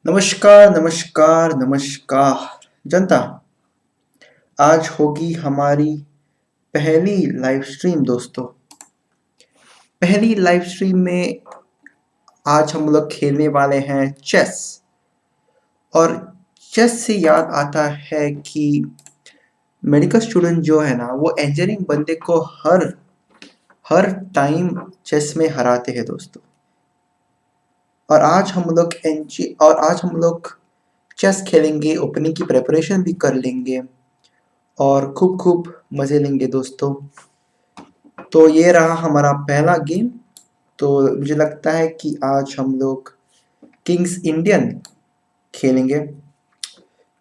नमस्कार नमस्कार नमस्कार जनता। आज होगी हमारी पहली लाइव स्ट्रीम दोस्तों। पहली लाइव स्ट्रीम में आज हम लोग खेलने वाले हैं चेस। और चेस से याद आता है कि मेडिकल स्टूडेंट जो है ना वो इंजीनियरिंग बंदे को हर हर टाइम चेस में हराते हैं दोस्तों। और आज हम लोग चेस खेलेंगे, ओपनिंग की प्रिपरेशन भी कर लेंगे और खूब खूब मजे लेंगे दोस्तों। तो ये रहा हमारा पहला गेम। तो मुझे लगता है कि आज हम लोग किंग्स इंडियन खेलेंगे।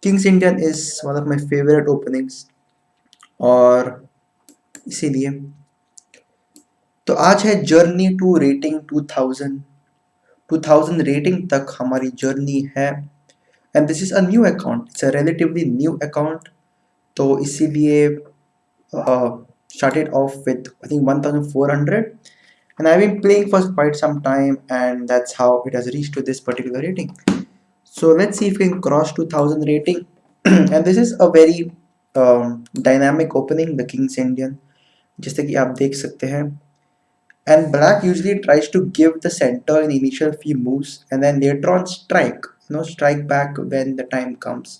Kings Indian is one of my favourite openings और इसीलिए तो आज है जर्नी टू रेटिंग 2000 रेटिंग तक हमारी जर्नी है। And this is a new account, it's a relatively new account. तो इसीलिए started off with I think 1400, and I've been playing for quite some time, and that's how it has reached to this particular rating. So let's see if we can cross 2000 rating. And this is a very dynamic opening, the King's Indian, जैसे कि आप देख सकते हैं. And black usually tries to give the center in initial few moves and then later on strike back when the time comes,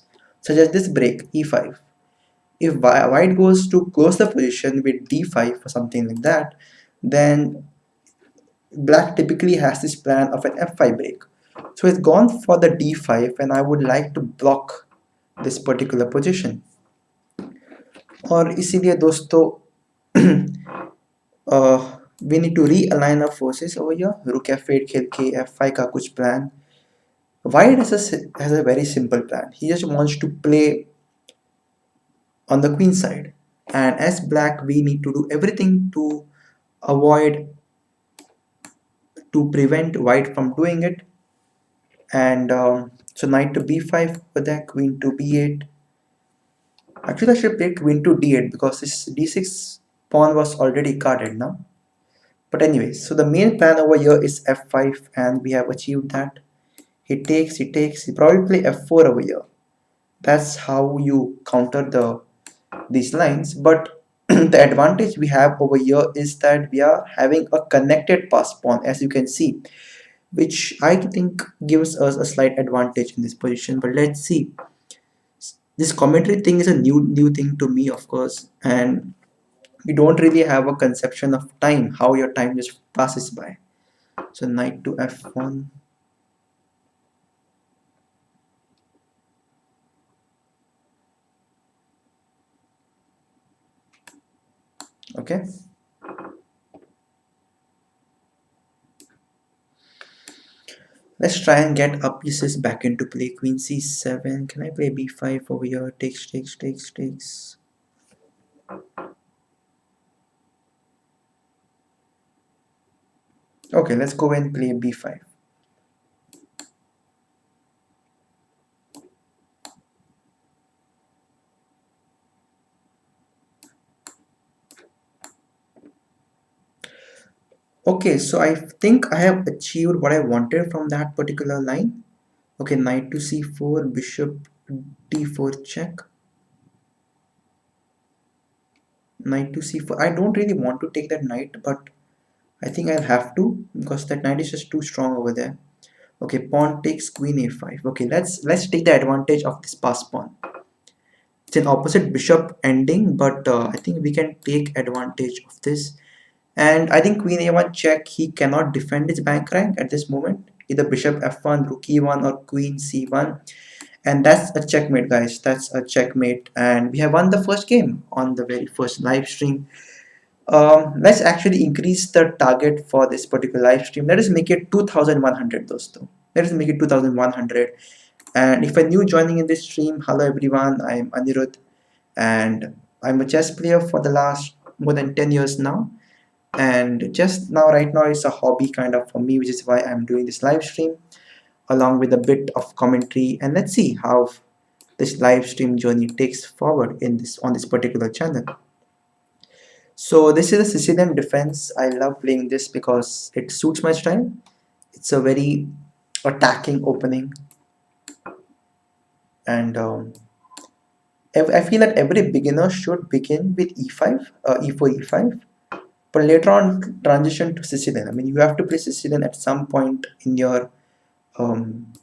such as this break e5. If white goes to close the position with d5 or something like that, then black typically has this plan of an f5 break. So it's gone for the d5, and I would like to block this particular position. और इसीलिए दोस्तों we need to realign our forces over here. Rook f8 खेल के f5 का कुछ plan. White has a very simple plan. He just wants to play on the queen side, and as black we need to do everything to avoid, to prevent white from doing it. And so knight to b5 with that, queen to b8. Actually I should play queen to d8 because this d6 pawn was already guarded now. But anyways, so the main plan over here is f5, and we have achieved that. He takes, he probably play f4 over here. That's how you counter these lines. But the advantage we have over here is that we are having a connected pass pawn, as you can see, which I think gives us a slight advantage in this position. But let's see. This commentary thing is a new thing to me, of course, and you don't really have a conception of time, how your time just passes by. So knight to f1. Okay. Let's try and get up pieces back into play. Queen c7. Can I play b5 over here? Takes. Okay, let's go and play b5. Okay, so I think I have achieved what I wanted from that particular line. Okay, knight to c4, bishop d4 check. Knight to c4. I don't really want to take that knight, but I think I'll have to because that knight is just too strong over there. Okay, pawn takes queen a5. Okay, let's take the advantage of this pass pawn. It's an opposite bishop ending, but I think we can take advantage of this. And I think queen a1 check, he cannot defend his bank rank at this moment. Either bishop f1, rook e1, or queen c1. And that's a checkmate, guys. That's a checkmate. And we have won the first game on the very first live stream. Let's actually increase the target for this particular live stream. Let us make it 2100 dosto. Let us make it 2100. And if you're new joining in this stream, hello everyone, I'm Anirudh, and I'm a chess player for the last more than 10 years now. And just now, right now, it's a hobby kind of for me, which is why I'm doing this live stream along with a bit of commentary. And let's see how this live stream journey takes forward in this on this particular channel. So this is a Sicilian defense. I love playing this because it suits my style. It's a very attacking opening. And I feel that every beginner should begin with e5, e4, e5, but later on transition to Sicilian. I mean, you have to play Sicilian at some point in your um,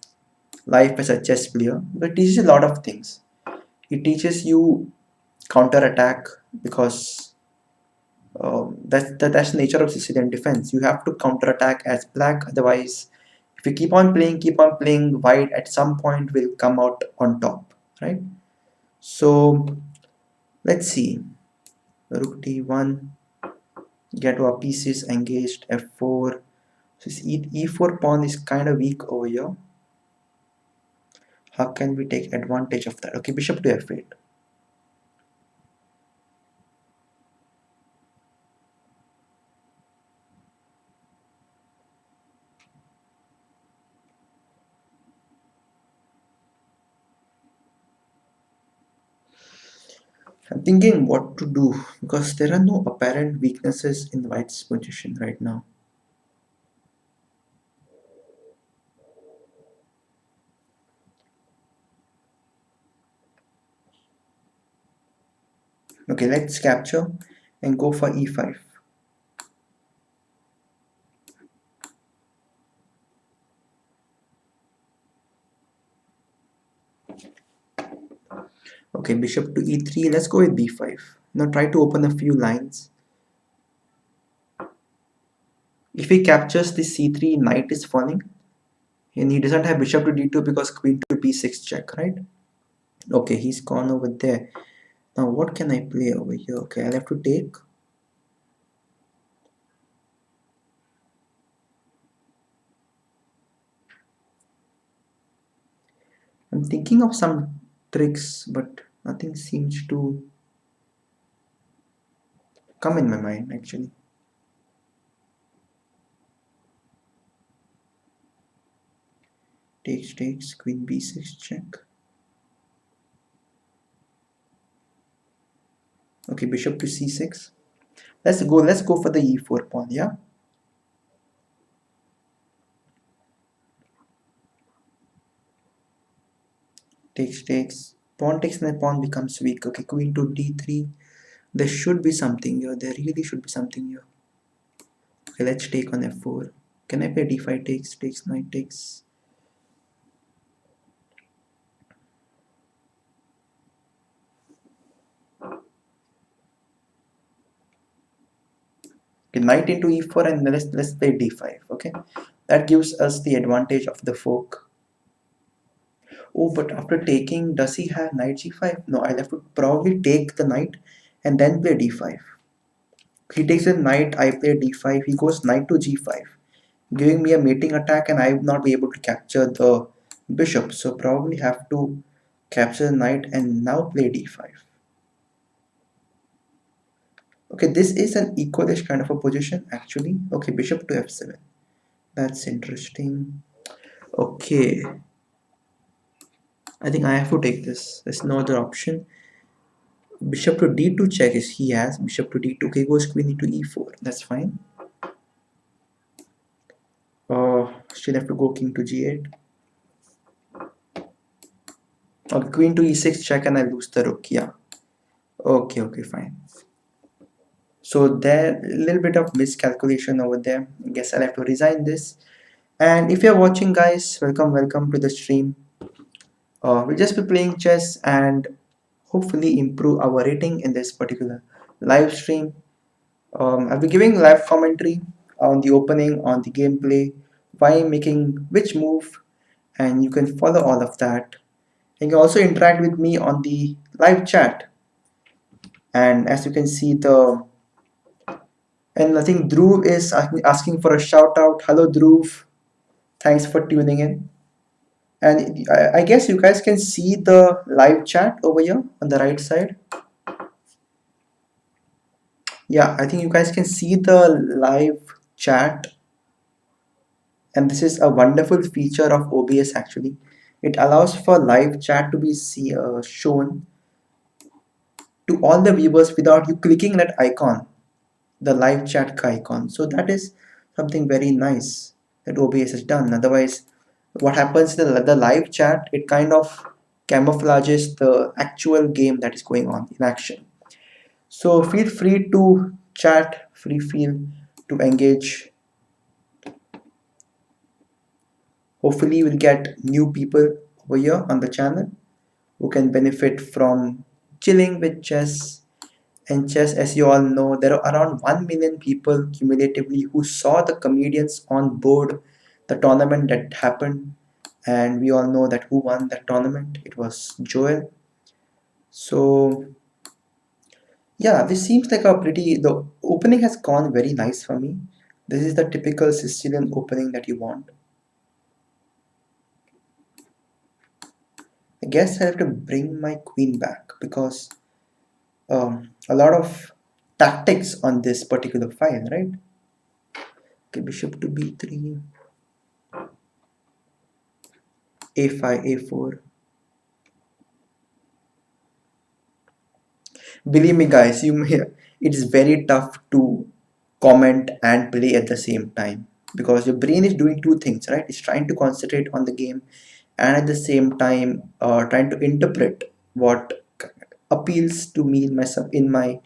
life as a chess player. But it teaches a lot of things. It teaches you counter attack because that's the nature of Sicilian defense. You have to counter attack as black, otherwise, if you keep on playing, white at some point will come out on top, right? So let's see. Rook d1, get our pieces engaged. F4. So this e4 pawn is kind of weak over here. How can we take advantage of that? Okay, bishop to f8. I'm thinking what to do because there are no apparent weaknesses in white's position right now. Okay, let's capture and go for e5. Okay, bishop to e3. Let's go with b5. Now try to open a few lines. If he captures the c3, knight is falling. And he doesn't have bishop to d2 because queen to b6 check, right? Okay, he's gone over there. Now what can I play over here? Okay, I'll have to take. I'm thinking of some tricks, but nothing seems to come in my mind actually. Takes, queen b6 check. Okay, bishop to c6. Let's go for the e4 pawn, yeah? Takes. Pawn takes and the pawn becomes weak. Okay, queen to d3. There should be something here. There really should be something here. Okay, let's take on f4. Can I play d5 takes, knight takes? Okay, knight into e4 and let's play d5. Okay, that gives us the advantage of the fork. Oh, but after taking, does he have knight g5? No, I'll have to probably take the knight and then play d5. He takes a knight, I play d5, he goes knight to g5, giving me a mating attack and I will not be able to capture the bishop. So probably have to capture the knight and now play d5. Okay, this is an equalish kind of a position actually. Okay, bishop to f7. That's interesting. Okay, I think I have to take this. There's no other option. Bishop to d2 check is he has. Bishop to d2. Okay, goes queen into e4. That's fine. Still have to go king to g8. Okay, queen to e6 check and I lose the rook. Yeah. Okay, fine. So there a little bit of miscalculation over there. I guess I'll have to resign this. And if you're watching, guys, welcome to the stream. We'll just be playing chess and hopefully improve our rating in this particular live stream. I'll be giving live commentary on the opening, on the gameplay, why making which move, and you can follow all of that. You can also interact with me on the live chat. And as you can see, I think Dhruv is asking for a shout out. Hello, Dhruv. Thanks for tuning in. And I guess you guys can see the live chat over here on the right side. Yeah, I think you guys can see the live chat, and this is a wonderful feature of OBS actually. It allows for live chat to be shown to all the viewers without you clicking that icon, the live chat icon. So that is something very nice that OBS has done. Otherwise, what happens in the live chat, it kind of camouflages the actual game that is going on in action. So feel free to chat, feel to engage. Hopefully we'll get new people over here on the channel who can benefit from chilling with chess. And chess, as you all know, there are around 1 million people cumulatively who saw the comedians on board the tournament that happened. And we all know that who won that tournament. It was Joel. So yeah, this seems like a pretty, the opening has gone very nice for me. This is the typical Sicilian opening that you want. I guess I have to bring my queen back because a lot of tactics on this particular file, right? Okay, bishop to b3, a5, a4. Believe me, guys, it is very tough to comment and play at the same time because your brain is doing two things, right? It's trying to concentrate on the game and at the same time trying to interpret what appeals to me in my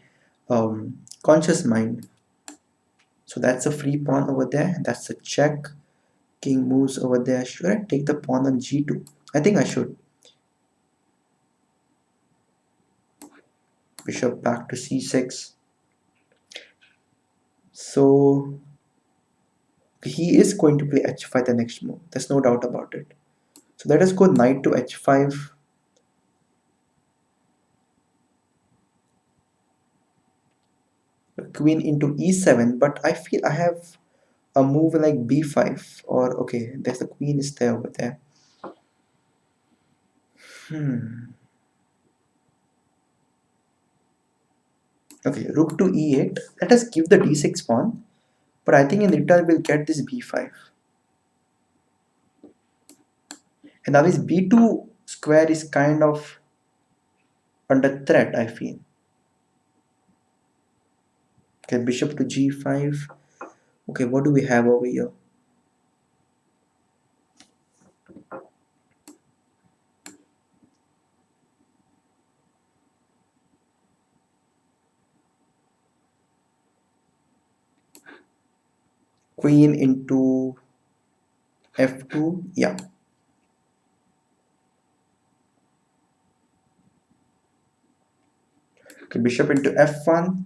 conscious mind. So that's a free pawn over there. That's a check. King moves over there. Should I take the pawn on g2? I think I should. Bishop back to c6. So he is going to play h5 the next move. There's no doubt about it. So let us go knight to h5. Queen into e7, but I feel I have a move like b5 or okay, there's the queen is there over there. Okay, rook to e8. Let us give the d6 pawn, but I think in return we'll get this b5. And now this b2 square is kind of under threat, I feel. Okay, bishop to g5. Okay, what do we have over here? Queen into f2. Yeah. Okay, bishop into f1.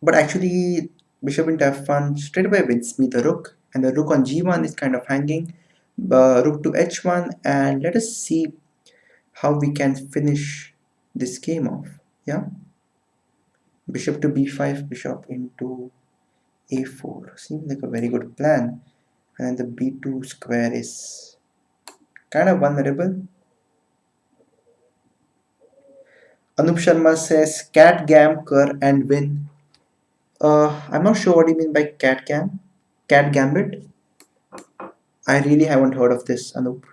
But actually, bishop into f1 straight away wins me the rook. And the rook on g1 is kind of hanging. Rook to h1. And let us see how we can finish this game off. Yeah. Bishop to b5. Bishop into a4. Seems like a very good plan. And the b2 square is kind of vulnerable. Anup Sharma says cat gam cur and win. I'm not sure what you mean by cat gambit. I really haven't heard of this, Anup.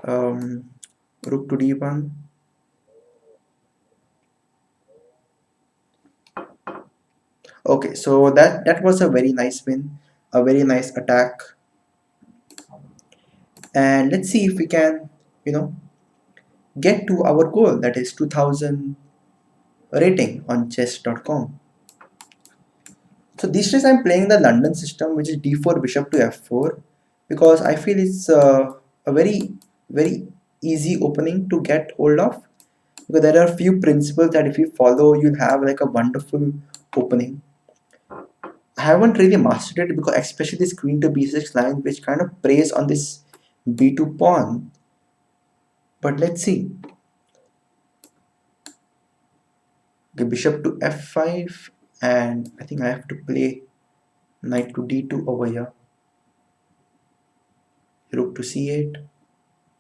Rook to d1. Okay, so that was a very nice win, a very nice attack. And let's see if we can, get to our goal, that is 2000 rating on chess.com. So these days I'm playing the London system, which is d4 bishop to f4, because I feel it's a very easy opening to get hold of, because there are a few principles that if you follow you'll have like a wonderful opening. I haven't really mastered it because especially this queen to b6 line, which kind of preys on this b2 pawn, but let's see. The bishop to f5, and I think I have to play knight to d2 over here. Rook to c8,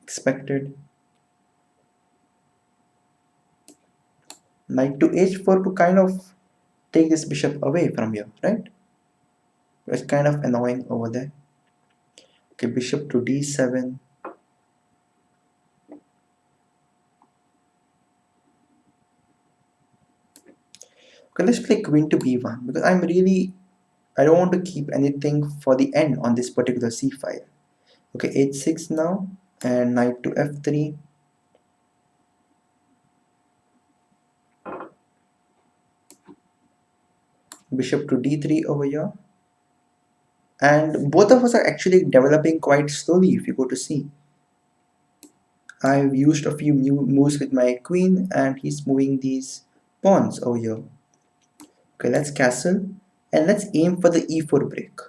expected. Knight to h4 to kind of take this bishop away from here, right? It's kind of annoying over there. Okay, bishop to d7. Okay, let's play queen to b1 because I don't want to keep anything for the end on this particular c file. Okay, h6 now. and knight to f3. Bishop to d3 over here. And both of us are actually developing quite slowly if you go to see. I've used a few moves with my queen and he's moving these pawns over here. Okay, let's castle and let's aim for the e4 break.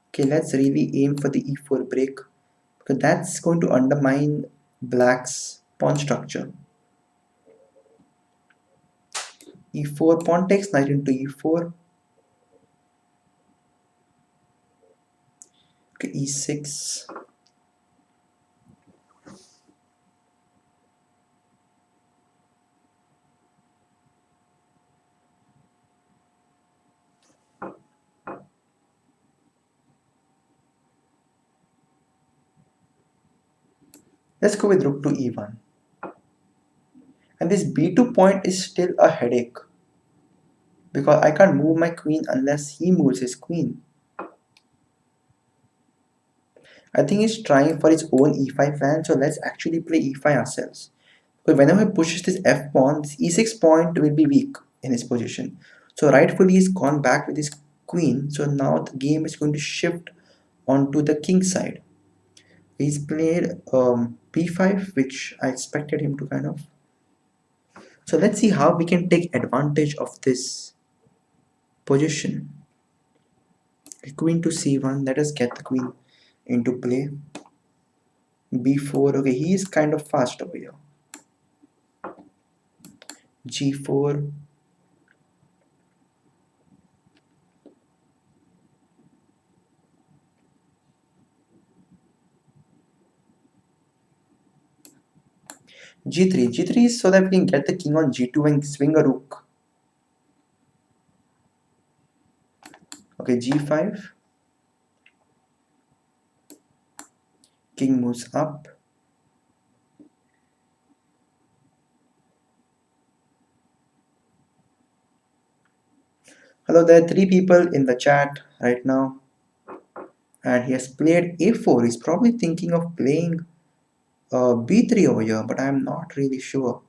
Okay, let's really aim for the e4 break because that's going to undermine black's pawn structure. E4, pawn takes, knight into e4. Okay, e6. Let's go with rook to e1. And this b2 point is still a headache because I can't move my queen unless he moves his queen. I think he's trying for his own e5 plan, so let's actually play e5 ourselves. Because whenever he pushes this f pawn, this e6 point will be weak in his position. So rightfully he's gone back with his queen, so now the game is going to shift onto the king side. He's played b5, which I expected him to kind of. So let's see how we can take advantage of this position. Queen to c1, let us get the queen into play. b4, okay, he is kind of fast over here. g4, g3. g3 is so that we can get the king on g2 and swing a rook. Okay, g5. King moves up. Hello, there are 3 people in the chat right now. And he has played a4. He's probably thinking of playing b3 over here, but I'm not really sure.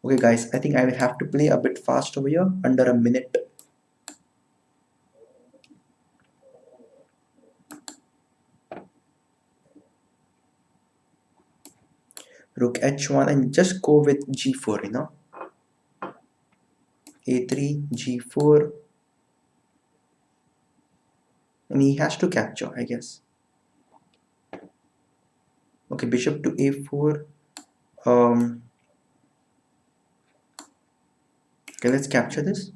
Okay guys, I think I will have to play a bit fast over here, under a minute. Rook h1 and just go with g4, you know. a3, g4. And he has to capture, I guess. Okay, bishop to a4. Okay, let's capture this.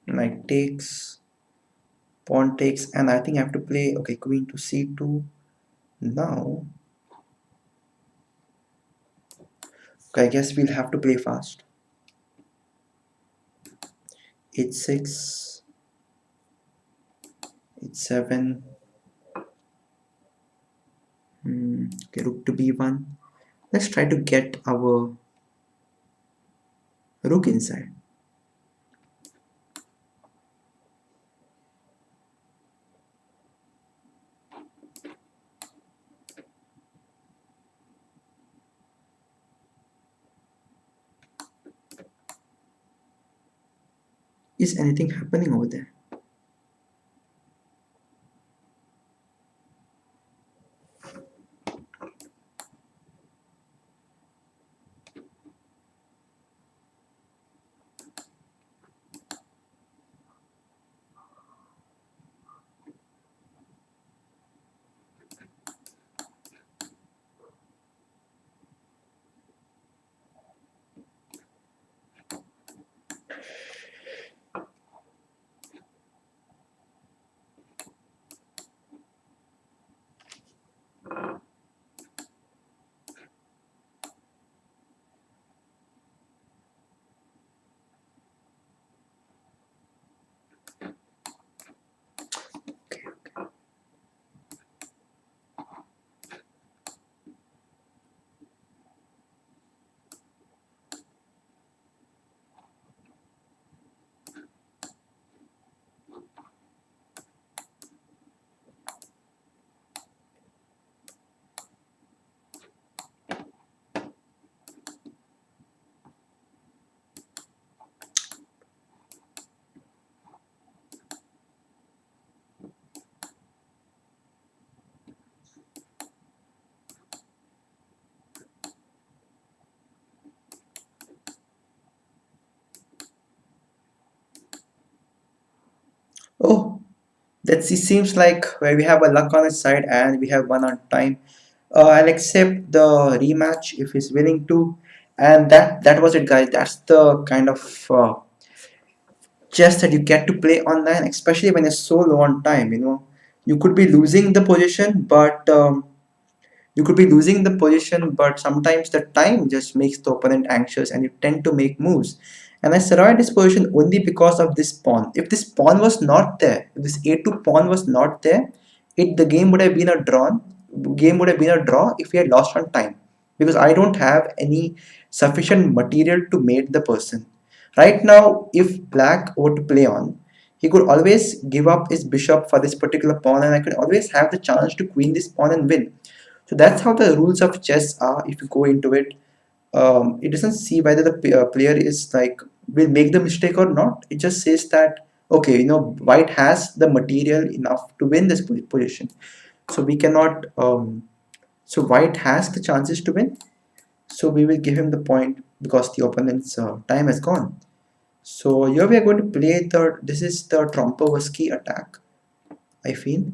Knight takes, pawn takes, and I think I have to play, okay, queen to c2. Now, okay, I guess we'll have to play fast. h6, h7. Okay, rook to b1. Let's try to get our rook inside. Is anything happening over there? Oh, that seems like where we have a luck on his side and we have one on time. I'll accept the rematch if he's willing to. And that was it, guys. That's the kind of chess that you get to play online, especially when you're so low on time. You could be losing the position, but sometimes the time just makes the opponent anxious and you tend to make moves. And I survived this position only because of this pawn. If this pawn was not there, if this a2 pawn was not there, the game would have been a draw if we had lost on time. Because I don't have any sufficient material to mate the person. Right now, if black were to play on, he could always give up his bishop for this particular pawn and I could always have the chance to queen this pawn and win. So that's how the rules of chess are. If you go into it, it doesn't see whether the player is like will make the mistake or not. It just says that okay, white has the material enough to win this position. So we cannot. So white has the chances to win. So we will give him the point because the opponent's time has gone. So here we are going to play the. This is the Trompovsky attack, I feel.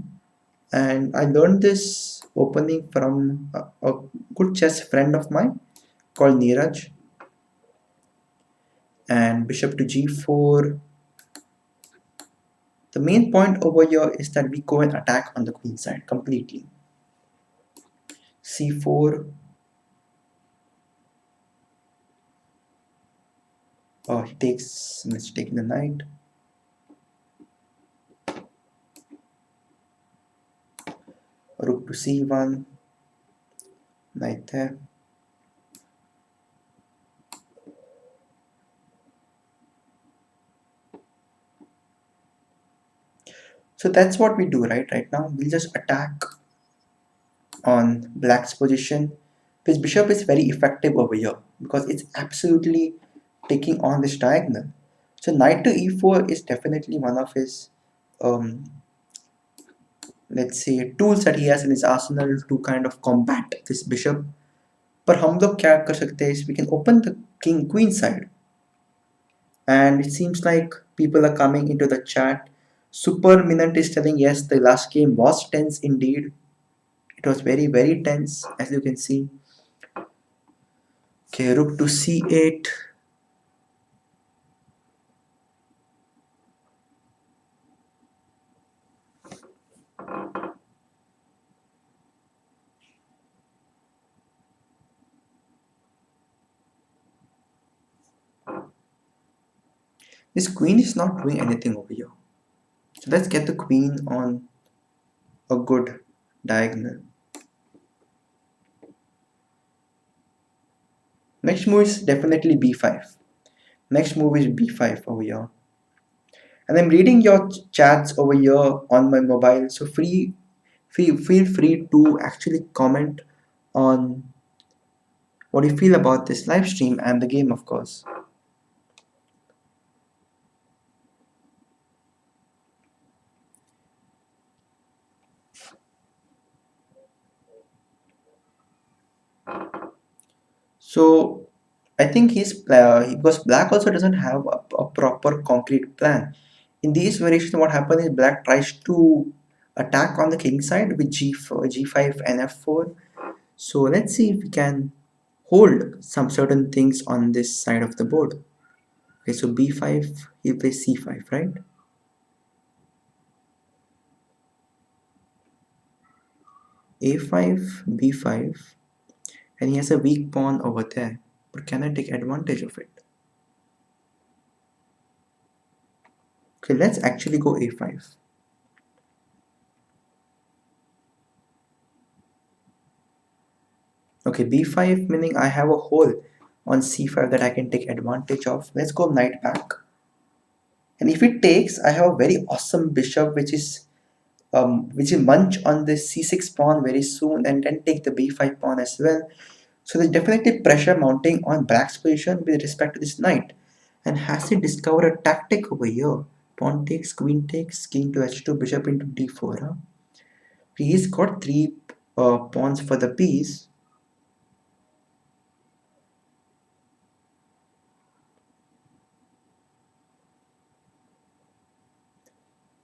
And I learned this opening from a good chess friend of mine called Neeraj. And bishop to g4. The main point over here is that we go and attack on the queen side completely. c4. He takes mistake the knight. Rook to c1. Knight there. So that's what we do right now. We'll just attack on black's position. His bishop is very effective over here because it's absolutely taking on this diagonal. So knight to e4 is definitely one of his um, let's say tools that he has in his arsenal to kind of combat this bishop. पर हम लोग क्या कर सकते हैं is we can open the king queen side. And it seems like people are coming into the chat. Super Minant is telling yes, the last game was tense indeed. It was very tense, as you can see. Okay, rook to c8. This queen is not doing anything over here. So let's get the queen on a good diagonal. Next move is definitely b5. Next move is b5 over here. And I'm reading your chats over here on my mobile. So feel free to actually comment on what you feel about this live stream and the game, of course. So I think because black also doesn't have a proper concrete plan. In these variations, what happens is black tries to attack on the king side with g4, g5 and f4. So let's see if we can hold some certain things on this side of the board. Okay, so b5, he plays c5, right? a5, b5, and he has a weak pawn over there. But can I take advantage of it? Okay, let's actually go a5. Okay, b5 meaning I have a hole on c5 that I can take advantage of. Let's go knight back. And if it takes, I have a very awesome bishop which will munch on the c6 pawn very soon and then take the b5 pawn as well. So there's definitely pressure mounting on black's position with respect to this knight. And has he discovered a tactic over here? Pawn takes, king to h2, bishop into d4. Huh? He's got three pawns for the piece.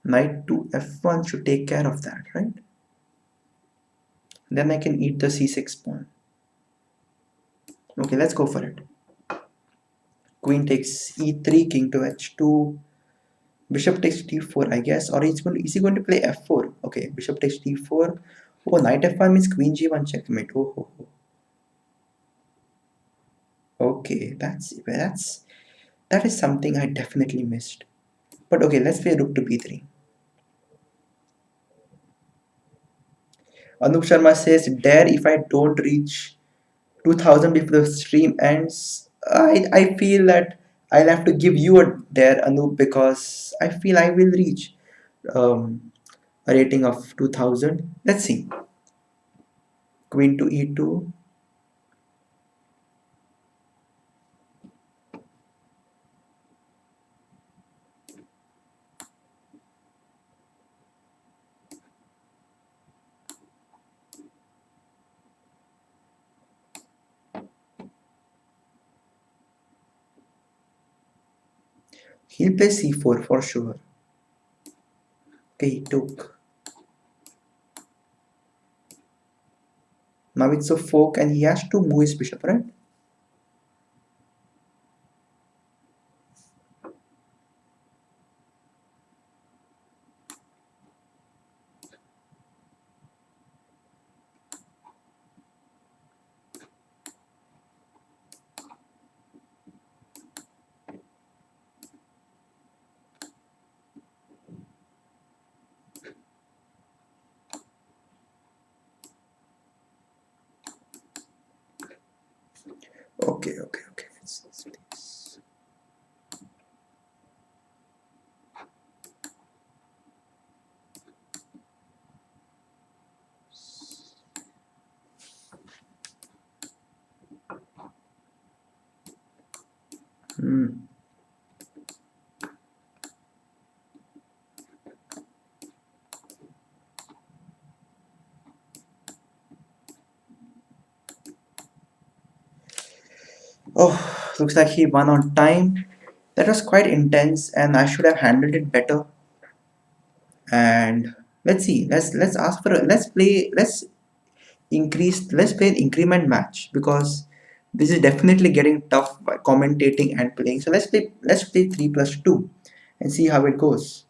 Knight to f1 should take care of that, right? Then I can eat the c6 pawn. Okay, let's go for it. Queen takes e3, king to h2, bishop takes d4, I guess, or is he going to play f4? Okay, bishop takes d4. Oh, knight f5 means queen g1 checkmate. Oh. Okay, that is something I definitely missed. But okay, let's play rook to b3. Anup Sharma says, dare if I don't reach 2000 before the stream ends. I feel that I'll have to give you a dare, Anup, because I feel I will reach a rating of 2000. Let's see. Queen to e2. He'll play c4 for sure. Okay, he took. Now it's a fork and he has to move his bishop, right? Okay. Let's. Hmm. Oh, looks like he won on time. That was quite intense and I should have handled it better. And let's see. Let's ask for let's play an increment match because this is definitely getting tough by commentating and playing. So let's play 3 plus 2 and see how it goes.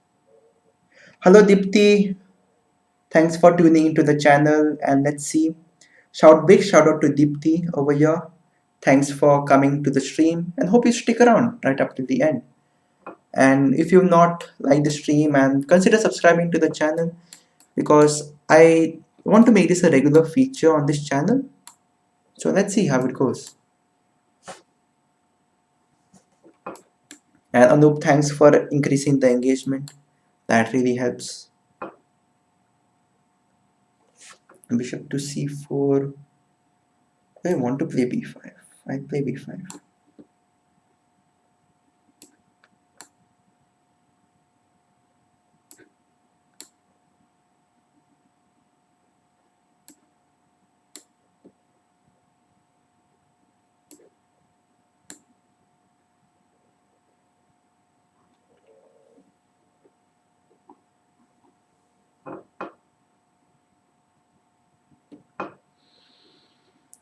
Hello Dipti, thanks for tuning into the channel and let's see. Big shout out to Dipti over here. Thanks for coming to the stream and hope you stick around right up to the end. And if you've not liked the stream, and consider subscribing to the channel because I want to make this a regular feature on this channel. So let's see how it goes. And Anup, thanks for increasing the engagement. That really helps. Bishop to c4. I want to play b5. I play b5.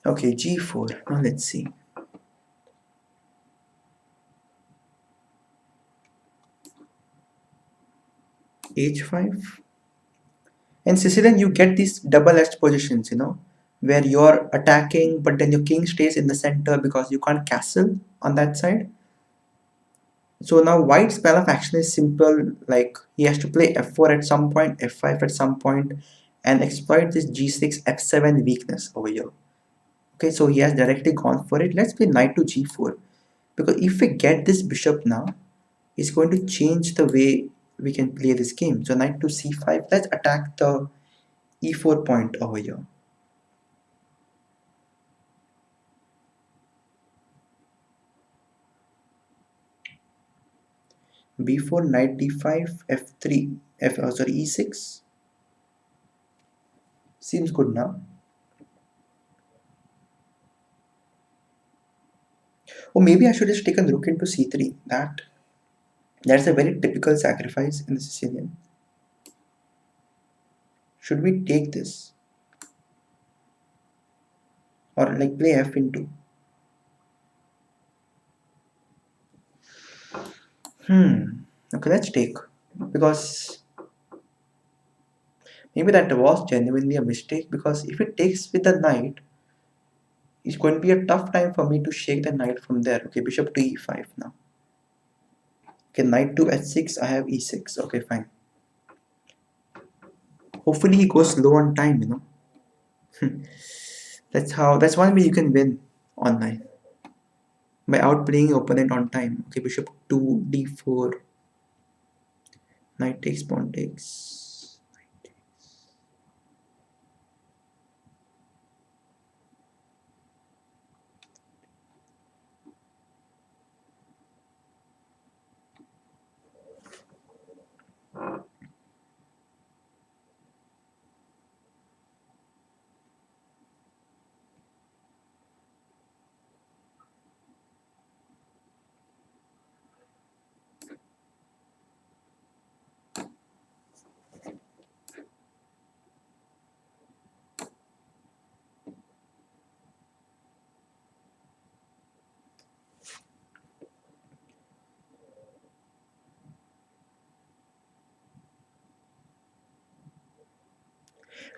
Okay, g4. Now let's see. h5. In Sicilian, you get these double-edged positions, where you're attacking, but then your king stays in the center because you can't castle on that side. So now White's plan of action is simple, like he has to play f4 at some point, f5 at some point, and exploit this g6, f7 weakness over here. Okay, so he has directly gone for it. Let's play knight to g4. Because if we get this bishop now, it's going to change the way we can play this game. So knight to c5, let's attack the e4 point over here. b4, knight d5, f3, e6. Seems good now. Or maybe I should just take a rook into c3. That's a very typical sacrifice in the Sicilian. Should we take this? Or like play f into? Okay, let's take. Because maybe that was genuinely a mistake. Because if it takes with the knight, it's going to be a tough time for me to shake the knight from there. Okay, bishop to e5 now. Okay, knight to h6, I have e6. Okay, fine. Hopefully he goes slow on time, you know. That's one way you can win online. By outplaying your opponent on time. Okay, bishop to d4. Knight takes, pawn takes.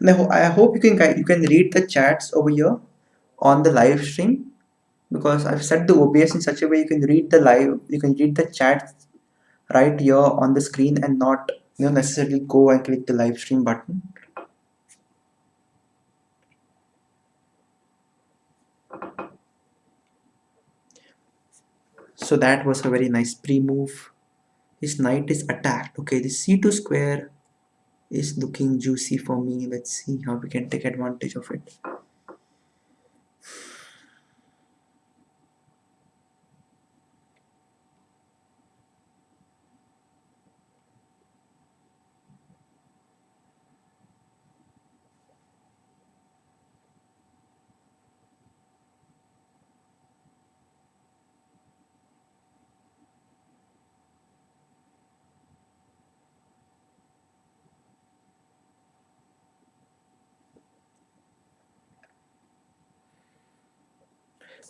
And I hope you can read the chats over here on the live stream, because I've set the OBS in such a way you can read the chats right here on the screen and not necessarily go and click the live stream button. So that was a very nice pre-move. His knight is attacked. Okay, the c2 square is looking juicy for me. Let's see how we can take advantage of it.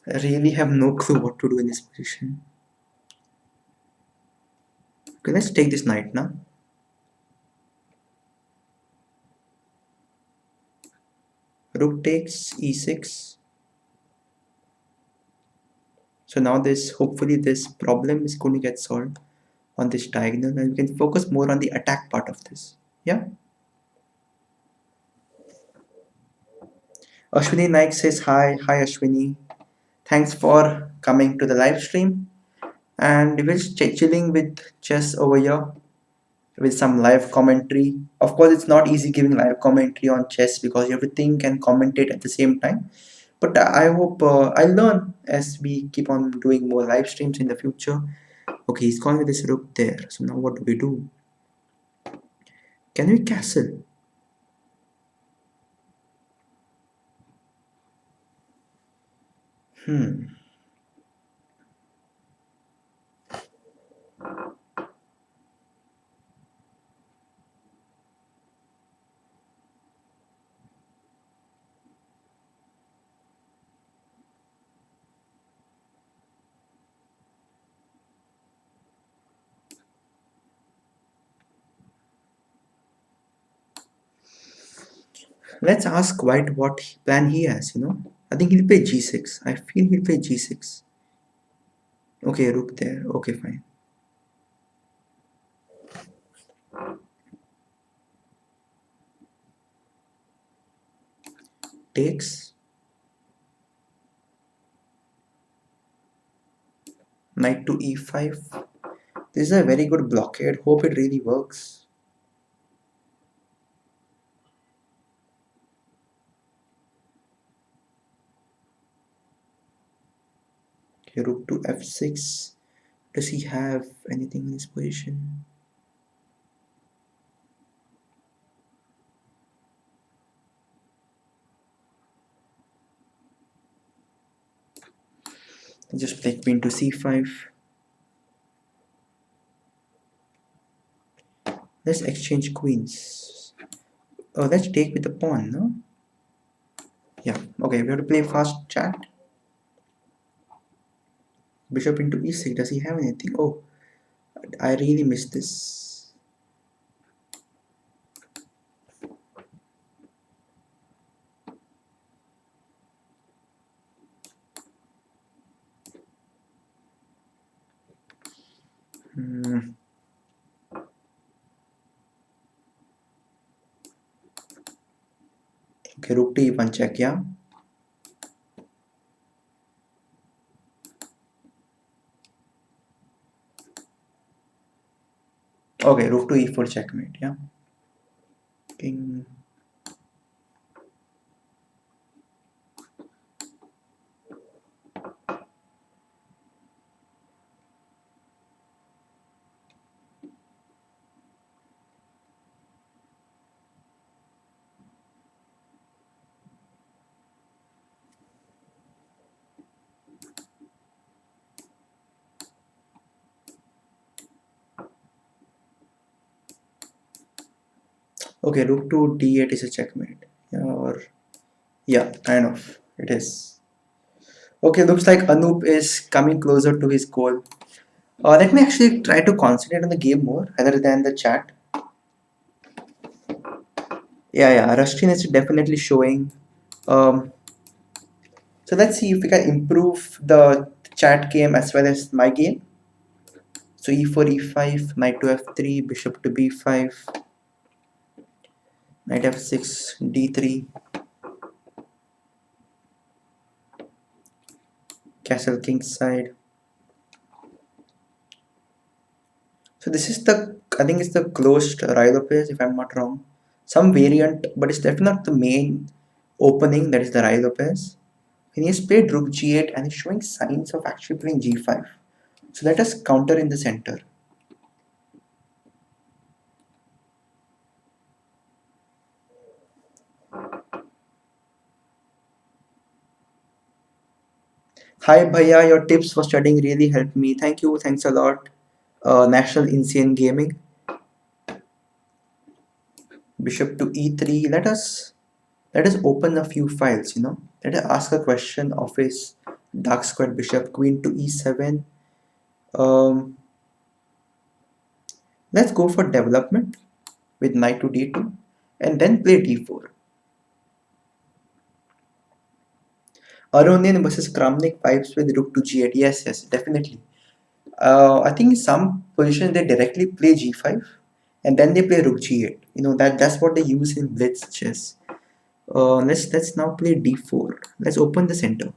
I really have no clue what to do in this position. Okay, let's take this knight now. Rook takes e6. So now hopefully this problem is going to get solved on this diagonal, and we can focus more on the attack part of this. Yeah. Ashwini Naik says hi. Hi Ashwini. Thanks for coming to the live stream. And we're chilling with chess over here with some live commentary. Of course, it's not easy giving live commentary on chess because you have to think and commentate at the same time. But I hope I'll learn as we keep on doing more live streams in the future. Okay, he's calling with this rook there. So now what do we do? Can we castle? Let's ask White what plan he has, I think he'll play g6. I feel he'll play g6. Okay, rook there. Okay, fine. Takes. Knight to e5. This is a very good blockade. Hope it really works. Okay, rook to f6. Does he have anything in this position? Just play queen to c5. Let's exchange queens. Oh, let's take with the pawn, no? Yeah. Okay, we have to play fast chat. Bishop into e6. Does he have anything? Oh, I really missed this. Hmm. Okay, rook to e1 check, yeah. Okay, rook to e4 checkmate, yeah. King. Okay, rook to d8 is a checkmate. Yeah, or yeah, kind of. It is. Okay, looks like Anup is coming closer to his goal. Let me actually try to concentrate on the game more rather than the chat. Yeah, rustiness is definitely showing. Um, so let's see if we can improve the chat game as well as my game. So e4, e5, knight to f3, bishop to b5, knight f6, d3, castle king side. So this is the, I think it's the closed Rylopes if I'm not wrong. Some variant, but it's definitely not the main opening that is the Rylopes. And he has played rook g8 and is showing signs of actually playing g5. So let us counter in the center. Hi Bhaiya, your tips for studying really helped me. Thank you, thanks a lot. National Insane Gaming. Bishop to e3. Let us open a few files, Let us ask a question of his dark squared bishop, queen to e7. Um, let's go for development with knight to d2 and then play d4. Aronian versus Kramnik pipes with rook to g8. Yes, definitely. I think in some position they directly play g5 and then they play rook g8. That's what they use in blitz chess. Let's now play d4. Let's open the center.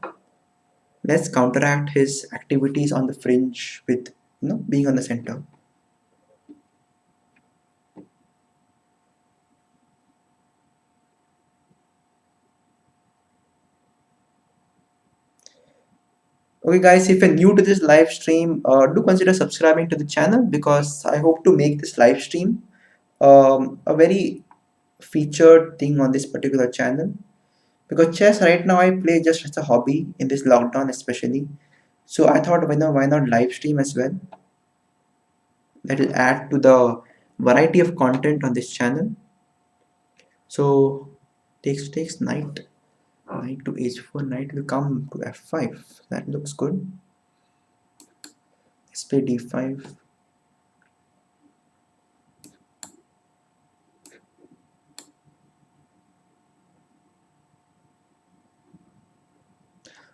Let's counteract his activities on the fringe with being on the center. Okay guys, if you're new to this live stream, do consider subscribing to the channel because I hope to make this live stream a very featured thing on this particular channel. Because chess right now I play just as a hobby in this lockdown especially. So I thought why not live stream as well. That will add to the variety of content on this channel. So takes knight to h4, knight will come to f5. That looks good. Let's play d5.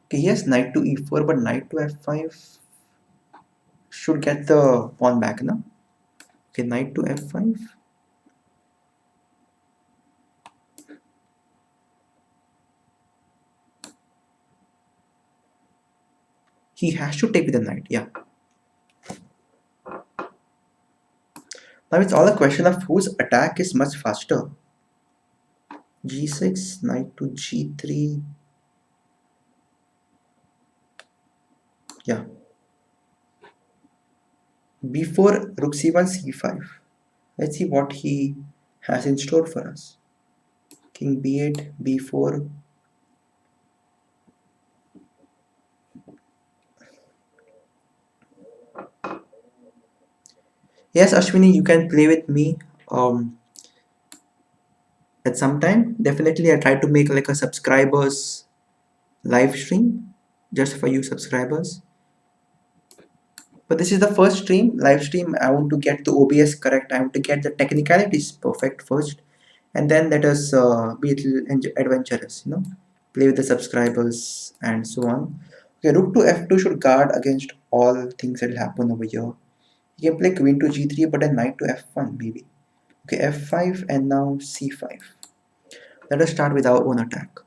Okay, yes, knight to e4, but knight to f5 should get the pawn back, no? Okay, knight to f5. He has to take with the knight, yeah. Now it's all a question of whose attack is much faster. g6, knight to g3. Yeah. b4, rook c1, c5. Let's see what he has in store for us. King b8, b4. Yes, Ashwini, you can play with me. At some time, definitely I try to make like a subscribers live stream just for you subscribers. But this is the first stream, live stream. I want to get the OBS correct. I want to get the technicalities perfect first, and then let us be a little adventurous, play with the subscribers and so on. Okay, rook to f2 should guard against all things that will happen over here. You can play queen to g3, but then knight to f1 maybe. Okay, f5 and now c5. Let us start with our own attack.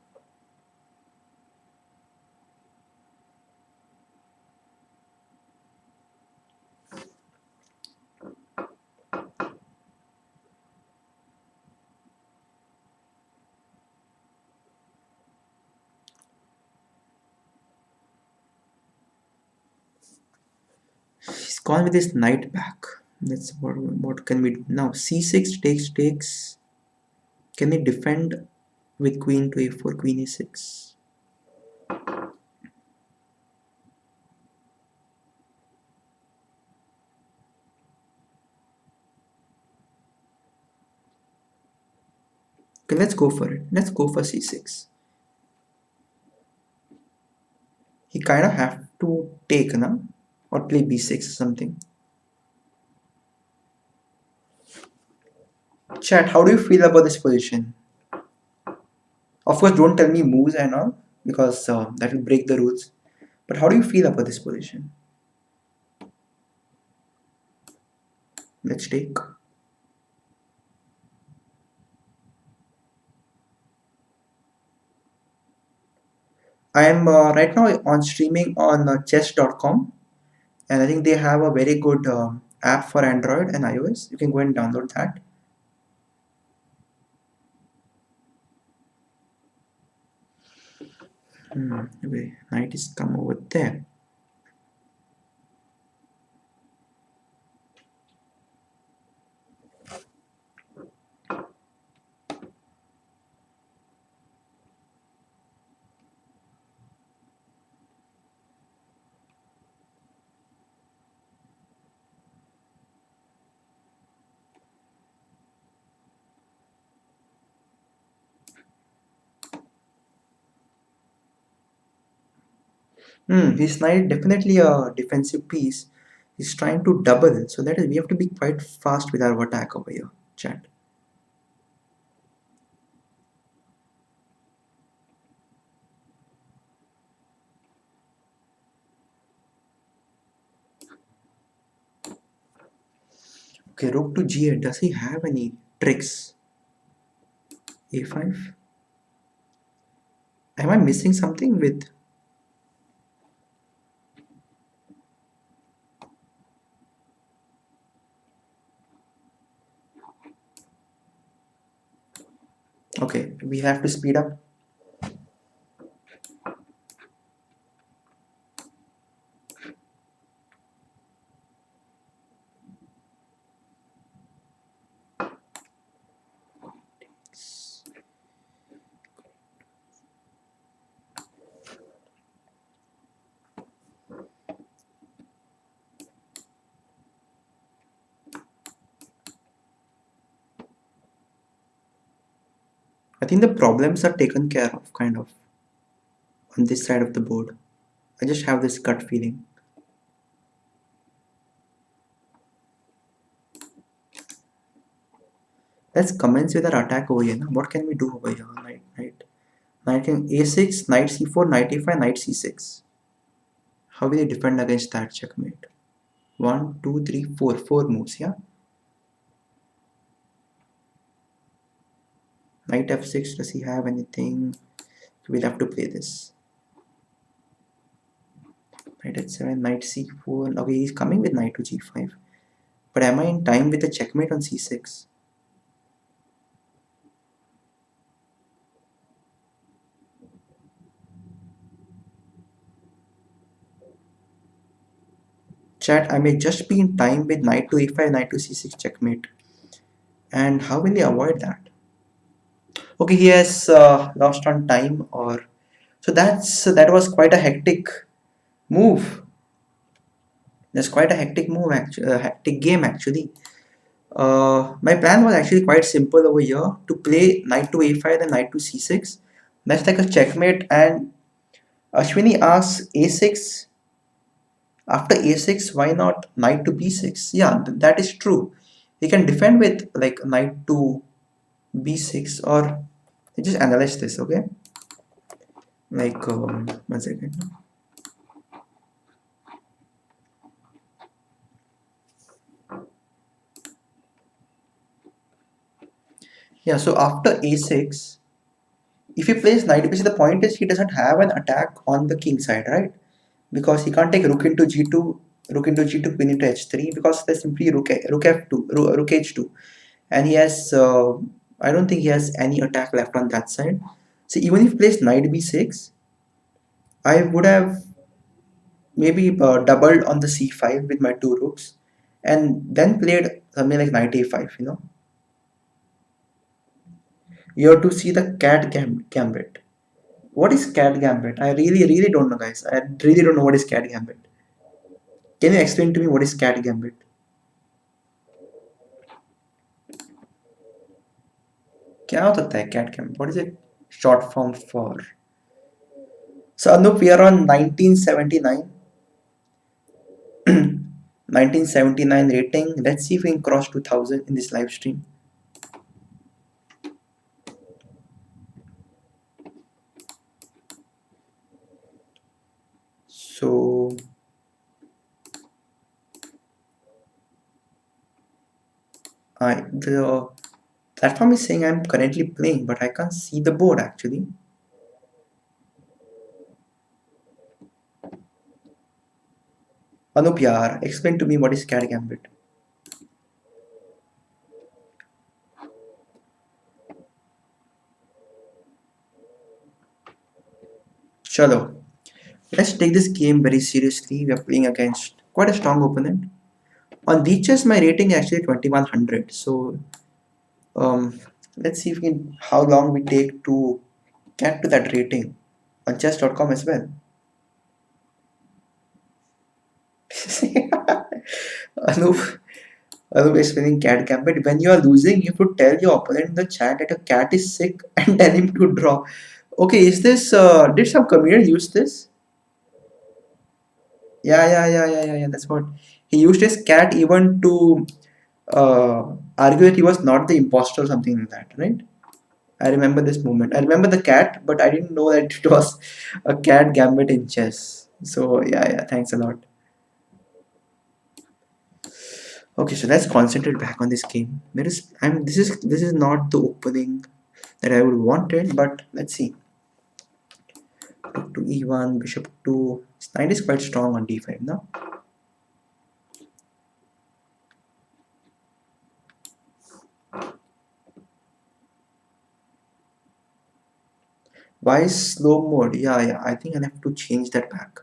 He's gone with his knight back. That's what can we do now? c6 takes. Can he defend with queen to a4, queen e6? Okay, let's go for it. Let's go for c6. He kind of have to take now, or play b6 or something. Chat, how do you feel about this position? Of course, don't tell me moves and all, because that will break the rules. But how do you feel about this position? Let's take. I am right now on streaming on chess.com, and I think they have a very good app for Android and iOS. You can go and download that. Okay, knight is come over there. His knight definitely a defensive piece. He's trying to double, so that is we have to be quite fast with our attack over here, chat. Okay, rook to g8. Does he have any tricks? a5. Am I missing something with? Okay, we have to speed up. I think the problems are taken care of, kind of, on this side of the board. I just have this gut feeling. Let's commence with our attack over here. Now. What can we do over here? Knight can a6, knight c4, knight a5, knight c6. How will he defend against that checkmate? 1, 2, 3, 4. 4 moves, yeah? Knight f6, does he have anything? We'll have to play this. Knight h7, knight c4. Okay, he's coming with knight to g5. But am I in time with the checkmate on c6? Chat, I may just be in time with knight to a5, knight to c6 checkmate. And how will he avoid that? Okay, he has lost on time, or so that was quite a hectic move. That's quite a hectic move, actually, hectic game actually. My plan was actually quite simple over here to play knight to a5 and knight to c6. That's like a checkmate, and Ashwini asks a6. After a6, why not knight to b6? Yeah, that is true. He can defend with like knight to b6, or just analyze this, okay? Like, 1 second. Yeah, so after a6, if he plays knight b6, the point is he doesn't have an attack on the king side, right? Because he can't take rook into g2, queen into h3, because there's simply rook f2, rook h2, and he has I don't think he has any attack left on that side. So even if he plays knight b6, I would have maybe doubled on the c5 with my two rooks, and then played something like knight a5. You have to see the gambit. What is cat gambit? I really don't know, guys. I really don't know what is cat gambit. Can you explain to me what is cat gambit? क्या होता है cat gambit? What is it short form for? So Anup, we are on 1979. 1979 rating. Let's see if we can cross 2000 in this live stream. So the platform is saying I'm currently playing, but I can't see the board actually. Anup yaar, explain to me what is cat gambit. Chalo, let's take this game very seriously. We are playing against quite a strong opponent. On the chess, my rating is actually 2100. So let's see if we can, how long we take to get to that rating on chess.com as well. Anup, Anup explaining cat gambit. When you are losing, you could tell your opponent in the chat that a cat is sick and tell him to draw. Okay, is this did some comedian use this? Yeah. That's what he used his cat even to argue that he was not the imposter or something like that, right? I remember this moment. I remember the cat, but I didn't know that it was a cat gambit in chess. So yeah. Thanks a lot. Okay, so let's concentrate back on this game. This is not the opening that I would wanted, but let's see. Rook to e1, bishop to. This knight is quite strong on d5 now. Why is slow mode? Yeah. I think I'll have to change that back.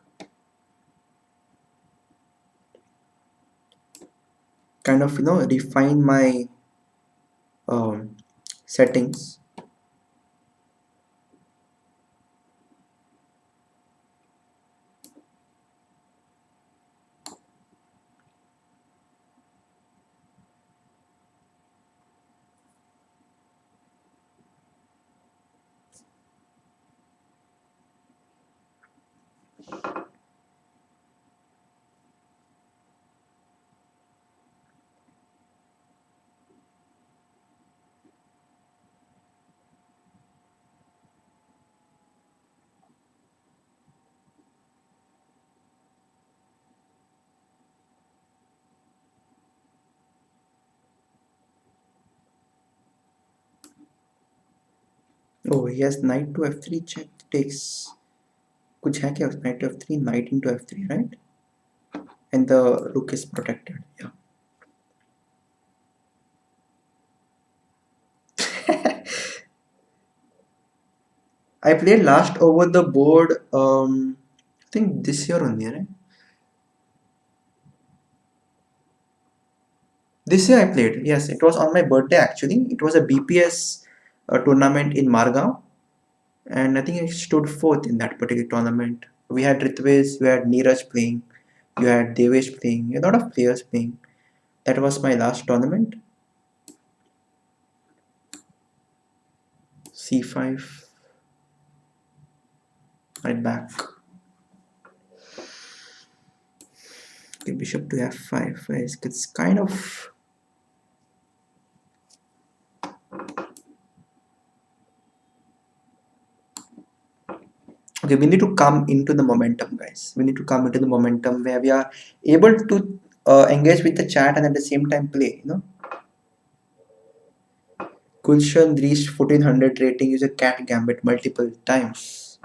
Kind of, refine my settings. Oh, he has knight to f3 check takes. कुछ है क्या knight to f3, knight into f3, right? And the rook is protected. Yeah. I played last over the board. I think this year only, right? This year I played. Yes, it was on my birthday actually. It was a BPS tournament in Margao, and I think I stood fourth in that particular tournament. We had Ritviz, we had Neeraj playing, you had Devesh playing, a lot of players playing. That was my last tournament. c5, right back. Okay, bishop to f5. It's kind of... Okay, we need to come into the momentum, guys. We need to come into the momentum where we are able to engage with the chat and at the same time play, you know. Gulshan reached 1400 rating user cat gambit multiple times.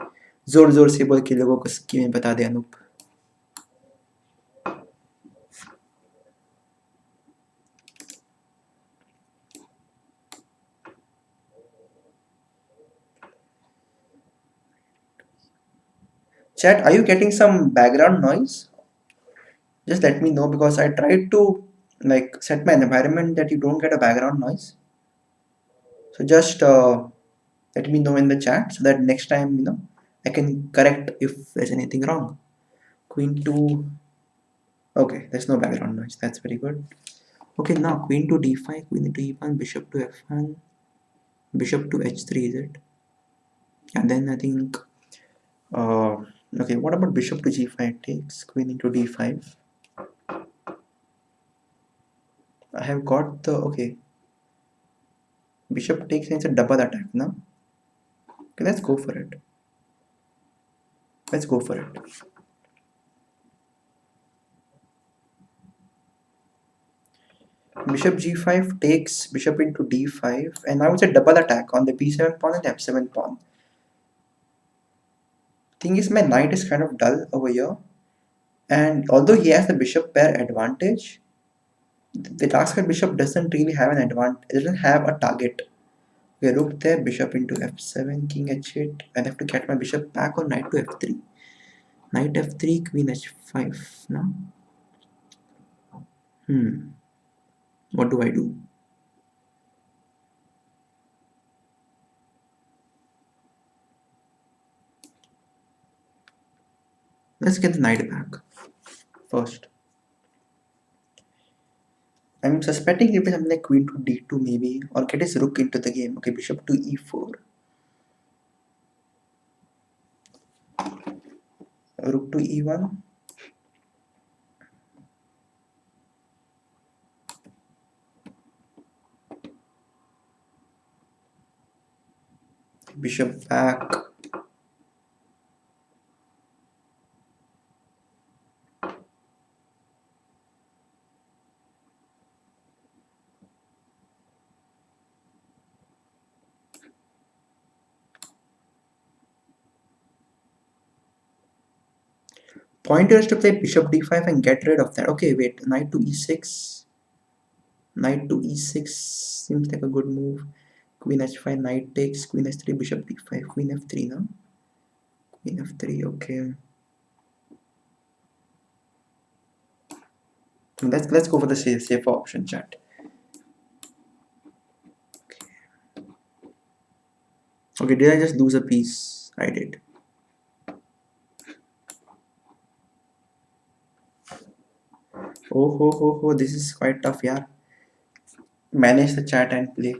जोर जोर से बोल के लोगों को स्कीमें बता दे Anoop. Chat, are you getting some background noise? Just let me know, because I tried to like set my environment that you don't get a background noise. So just let me know in the chat so that next time, you know, I can correct if there's anything wrong. Queen to... Okay, there's no background noise. That's very good. Okay, now queen to d5, queen to e1, bishop to f1, bishop to h3, is it? And then I think uh, okay, what about bishop to g5 takes, queen into d5. I have got the... okay, bishop takes, and it's a double attack now. Okay, let's go for it. Let's go for it. Bishop g5 takes bishop into d5, and now it's a double attack on the b7 pawn and the f7 pawn. Thing is, my knight is kind of dull over here, and although he has the bishop pair advantage, the dark square bishop doesn't really have an advantage. It doesn't have a target. Okay, rook there, bishop into f7, king h8. I have to get my bishop back on knight to f3. Knight f3, queen h5 now. What do I do? Let's get the knight back first. I'm suspecting it will be something like queen to d2 maybe, or get his rook into the game. Okay, bishop to e4. Rook to e1. Bishop back. Pointer is to play bishop d5 and get rid of that. Okay, wait, knight to e6. Knight to e6 seems like a good move. Queen h5, knight takes, queen h3, bishop d5, queen f3 now. Queen f3, okay. Let's go for the safer option, chat. Okay, did I just lose a piece? I did. Oh, this is quite tough, yeah. Manage the chat and play.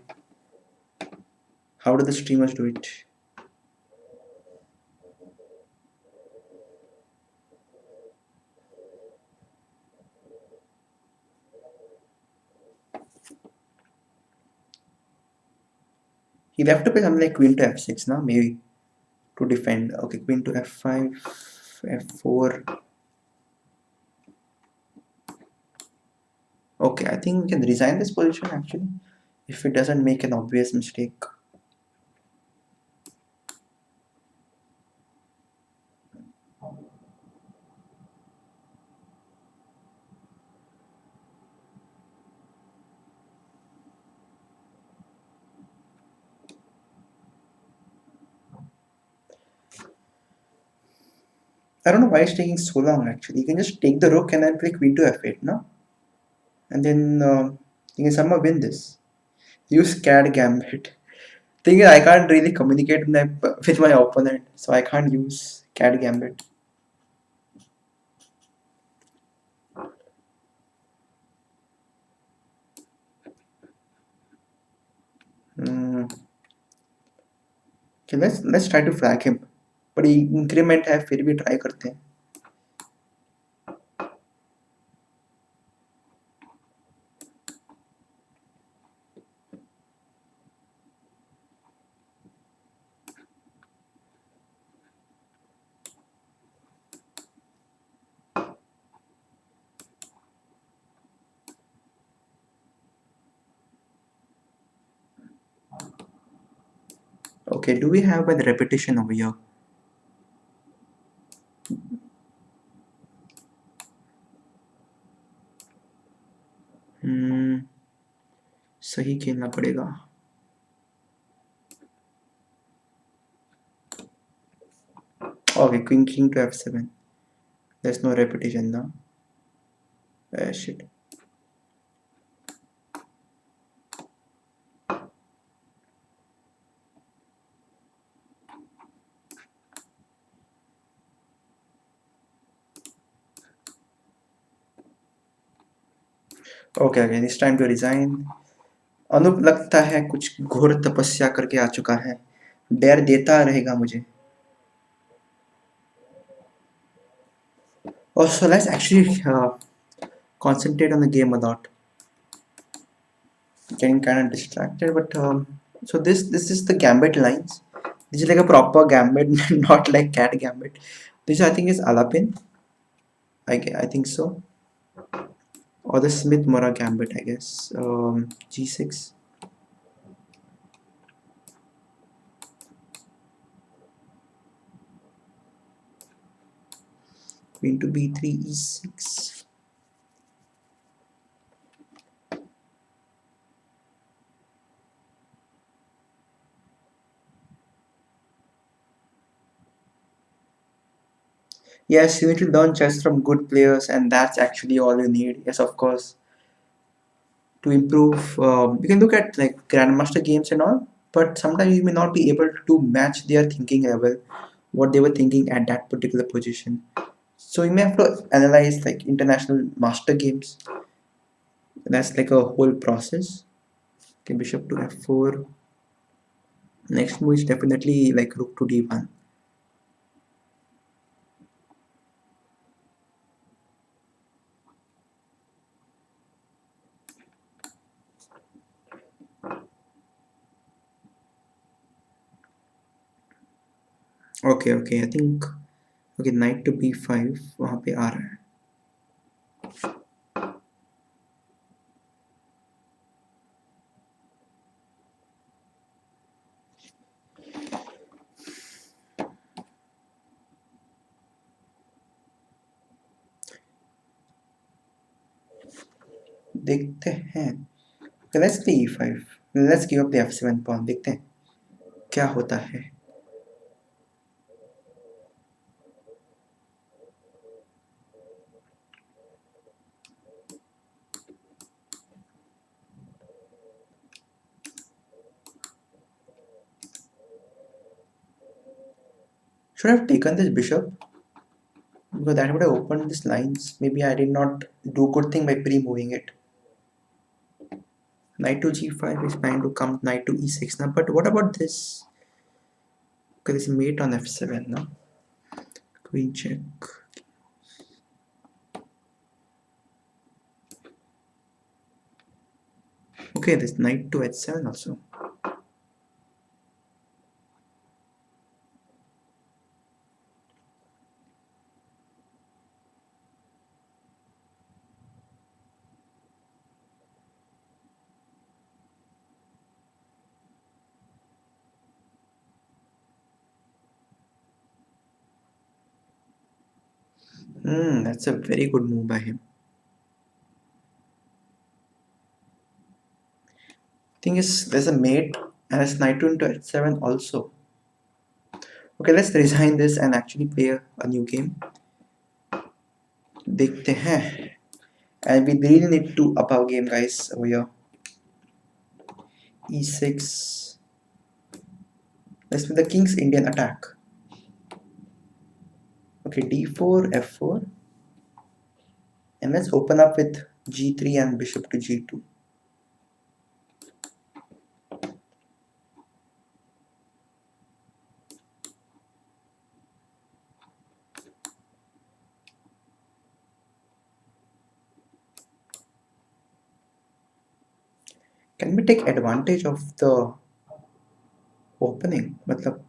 How do the streamers do it? He'll have to play something like queen to f6 now, maybe, to defend. Okay, queen to f5, f4. Okay, I think we can resign this position actually, if it doesn't make an obvious mistake. I don't know why it's taking so long actually. You can just take the rook and then play queen to f8, no? And then you can somehow win this. Use CAD gambit. Thing is, I can't really communicate with my opponent, so I can't use CAD gambit. Okay, let's try to flag him. But increment है फिर भी try करते हैं. Okay, do we have a repetition over here? सही खेलना पड़ेगा. Okay, queen king to f7. There's no repetition now. Shit. Okay, again, it's time to resign. Anup लगता है कुछ घोर तपस्या करके आ चुका है. डर देता रहेगा मुझे. Also, let's actually concentrate on the game a lot. Getting kind of distracted, but so this is the gambit lines. This is like a proper gambit, not like cat gambit. This I think is Alapin. I think so. Or the Smith Mora gambit, I guess. G6. Queen to B3, E6. Yes, you need to learn chess from good players, and that's actually all you need. Yes, of course. To improve, you can look at like grandmaster games and all, but sometimes you may not be able to match their thinking level, what they were thinking at that particular position. So you may have to analyze like international master games. That's like a whole process. Okay, bishop to f4. Next move is definitely like rook to d1. Okay, I think okay, knight to b5 वहाँ पे आ रहा है. देखते हैं. Okay, let's play e5. Let's give up the f7 pawn. देखते हैं क्या होता है. Should I have taken this bishop? Because that would have opened these lines. Maybe I did not do good thing by pre-moving it. Knight to g5 is trying to come knight to e6 now. But what about this? Okay, this mate on f7 now. Queen check. Okay, this knight to h7 also. That's a very good move by him. Thing is, there's a mate and it's knight into h7 also. Okay, let's resign this and actually play a new game. देखते हैं. And we really need to up our game, guys, over here. E6. Let's play the king's Indian attack. Okay, d4, f4. And let's open up with g3 and bishop to g2. Can we take advantage of the opening? Matlab,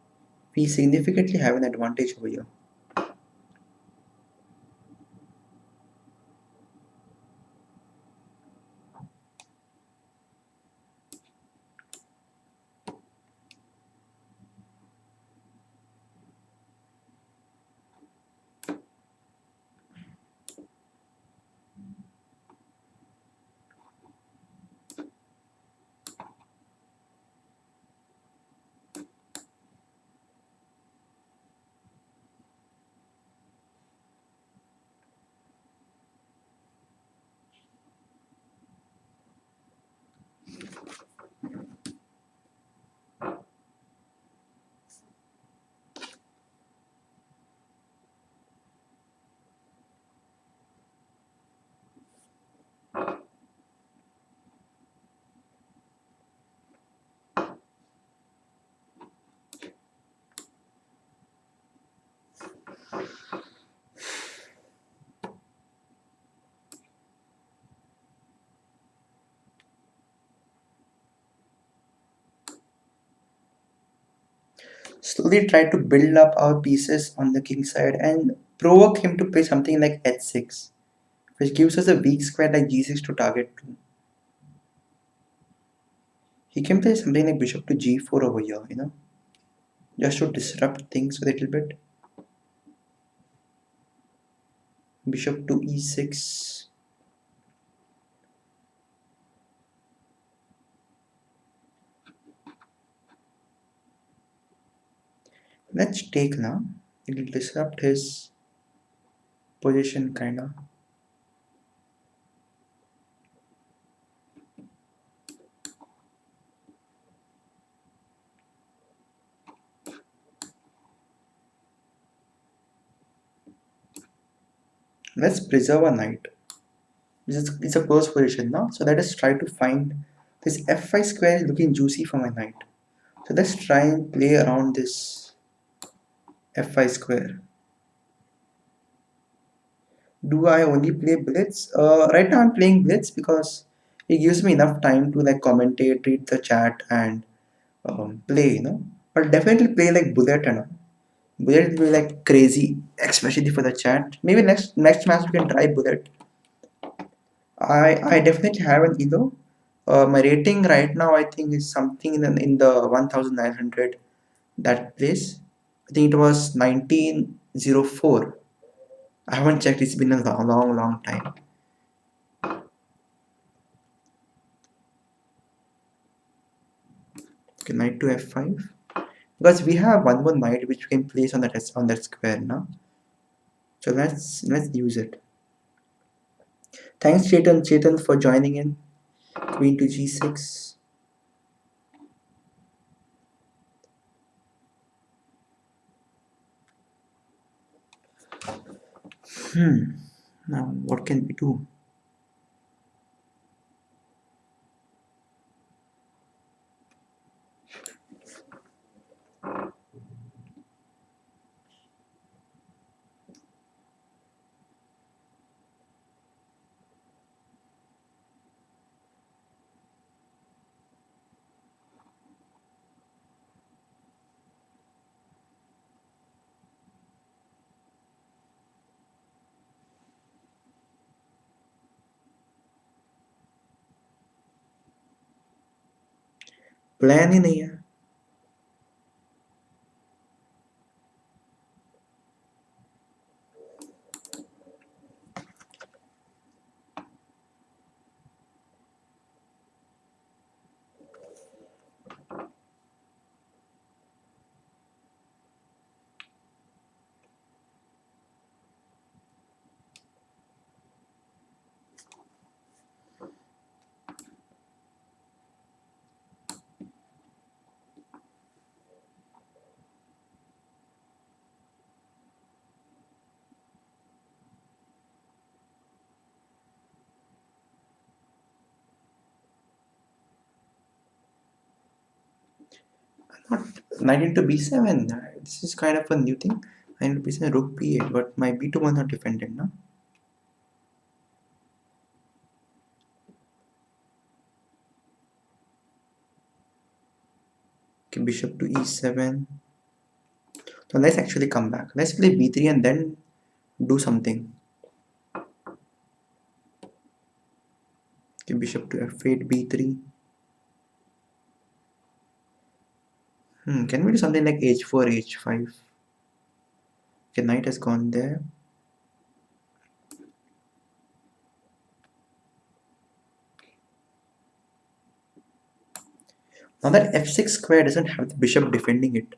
we significantly have an advantage over here. Slowly try to build up our pieces on the king side and provoke him to play something like h6, which gives us a weak square like g6 to target to. He can play something like bishop to g4 over here, just to disrupt things a little bit. Bishop to e6. Let's take now. It will disrupt his position kinda. Let's preserve a knight. It's a close position now. So let us try to find this f5 square is looking juicy for my knight. So let's try and play around this f5 square. Do I only play blitz? Right now I'm playing blitz because it gives me enough time to like commentate, read the chat, and play. I'll definitely play like bullet and all. Bullet will be like crazy, especially for the chat. Maybe next match we can try bullet. I definitely have an elo. My rating right now I think is something in the 1900 that place. I think it was 1904. I haven't checked. It's been a long time. Okay, knight to f5 because we have one more knight which we can place on that square now. So let's use it. Thanks Chetan for joining in. Queen to g6. Now what can we do? Plan ही नहीं है. Not knight into b7. This is kind of a new thing. Knight into b7, rook b8, but my b2 was not defended, no? Okay, bishop to e7. So let's actually come back. Let's play b3 and then do something. Okay, bishop to f8, b3. Can we do something like h4, h5? Okay, knight has gone there. Now that f6 square doesn't have the bishop defending it.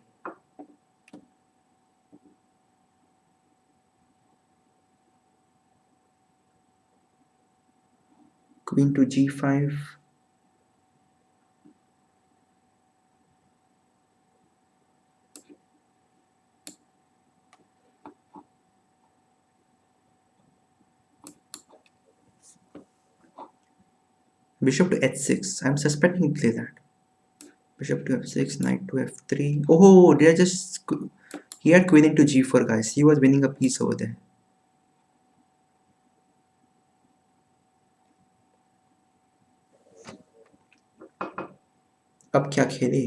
Queen to g5. Bishop to h6. I'm suspecting play that. Bishop to f6, knight to f3. Oh, did I just... He had queen into g4, guys. He was winning a piece over there. अब क्या खेले?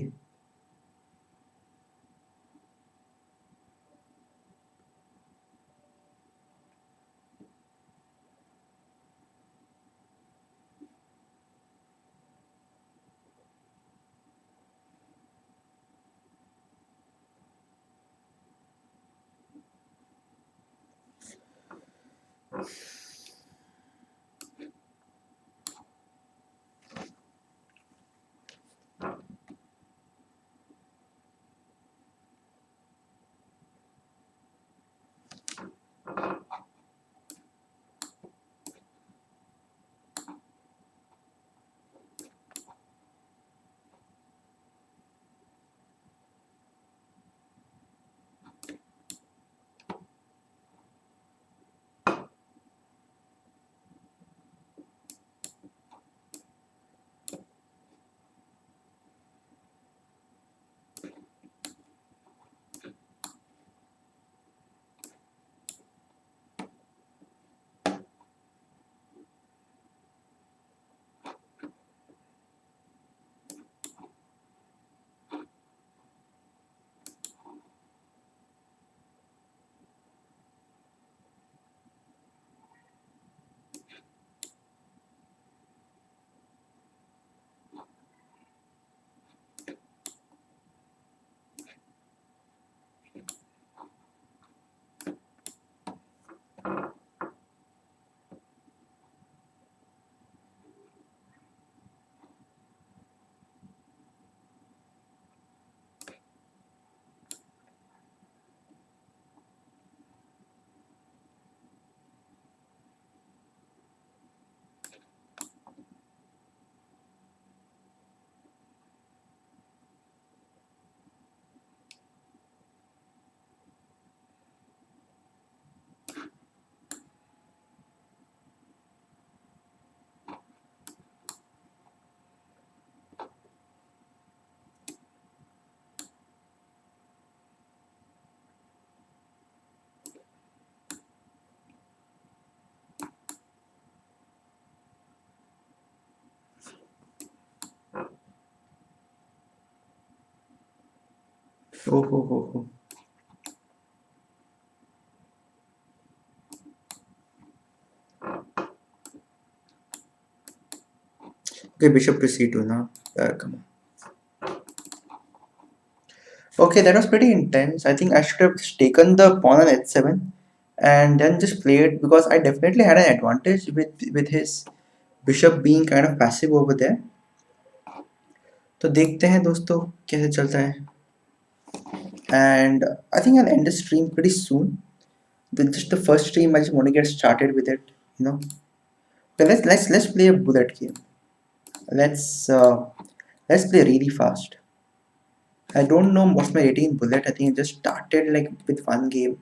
Oh. Okay, bishop to c2 now. Come on. Okay, that was pretty intense. I think I should have just taken the pawn on h7 and then just played because I definitely had an advantage with his bishop being kind of passive over there. तो देखते हैं दोस्तों कैसे चलता है. And I think I'll end the stream pretty soon. Just the first stream, I just want to get started with it, you know. But let's play a bullet game. Let's uh, let's play really fast. I don't know what's my rating in bullet. I think it just started like with one game.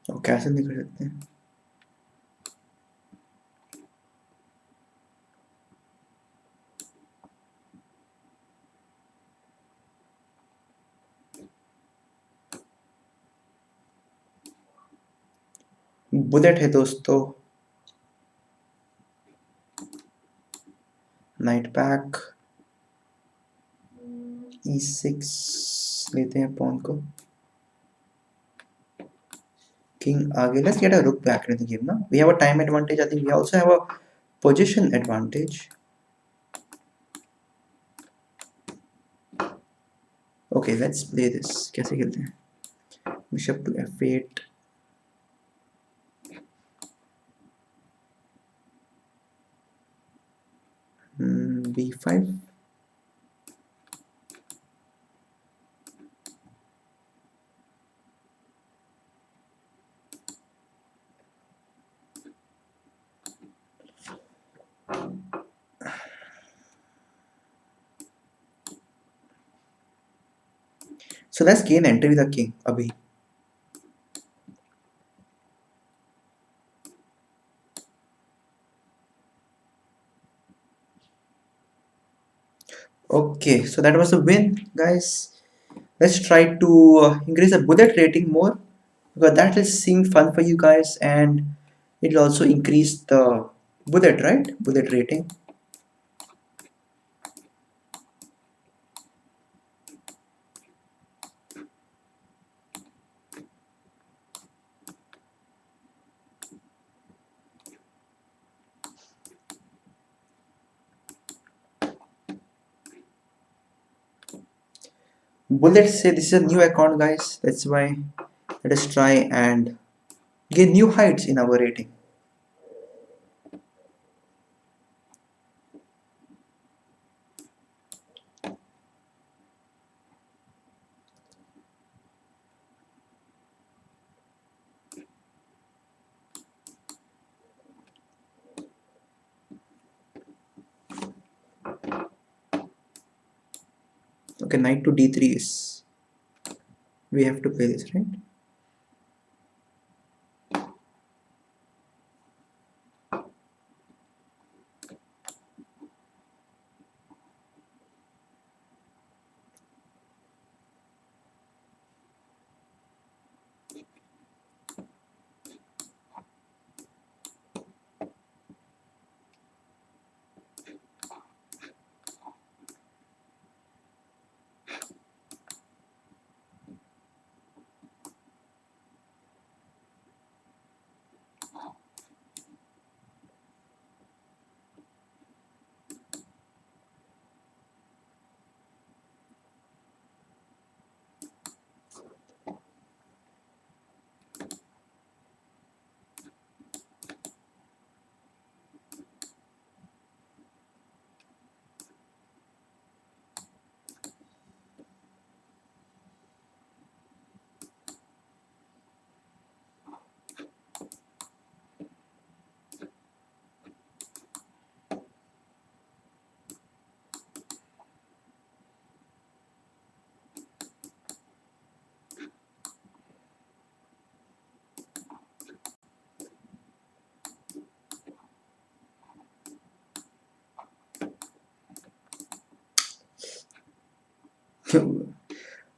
और कैसे नहीं कर सकते? Bullet है दोस्तों। Night pack E6 लेते हैं pawn को। King आगे. Let's get a rook back in the game. Na? We have a time advantage. I think we also have a position advantage. Okay, let's play this. कैसे खेलते हैं? Bishop to F8. B5. So let's gain entry with the king. अभी. Okay, so that was a win, guys. Let's try to increase the bullet rating more because that will seem fun for you guys, and it'll also increase the bullet, right? Bullet rating. Bullet say this is a new account, guys. That's why let us try and gain new heights in our rating. Okay, knight to d3 is, we have to play this, right?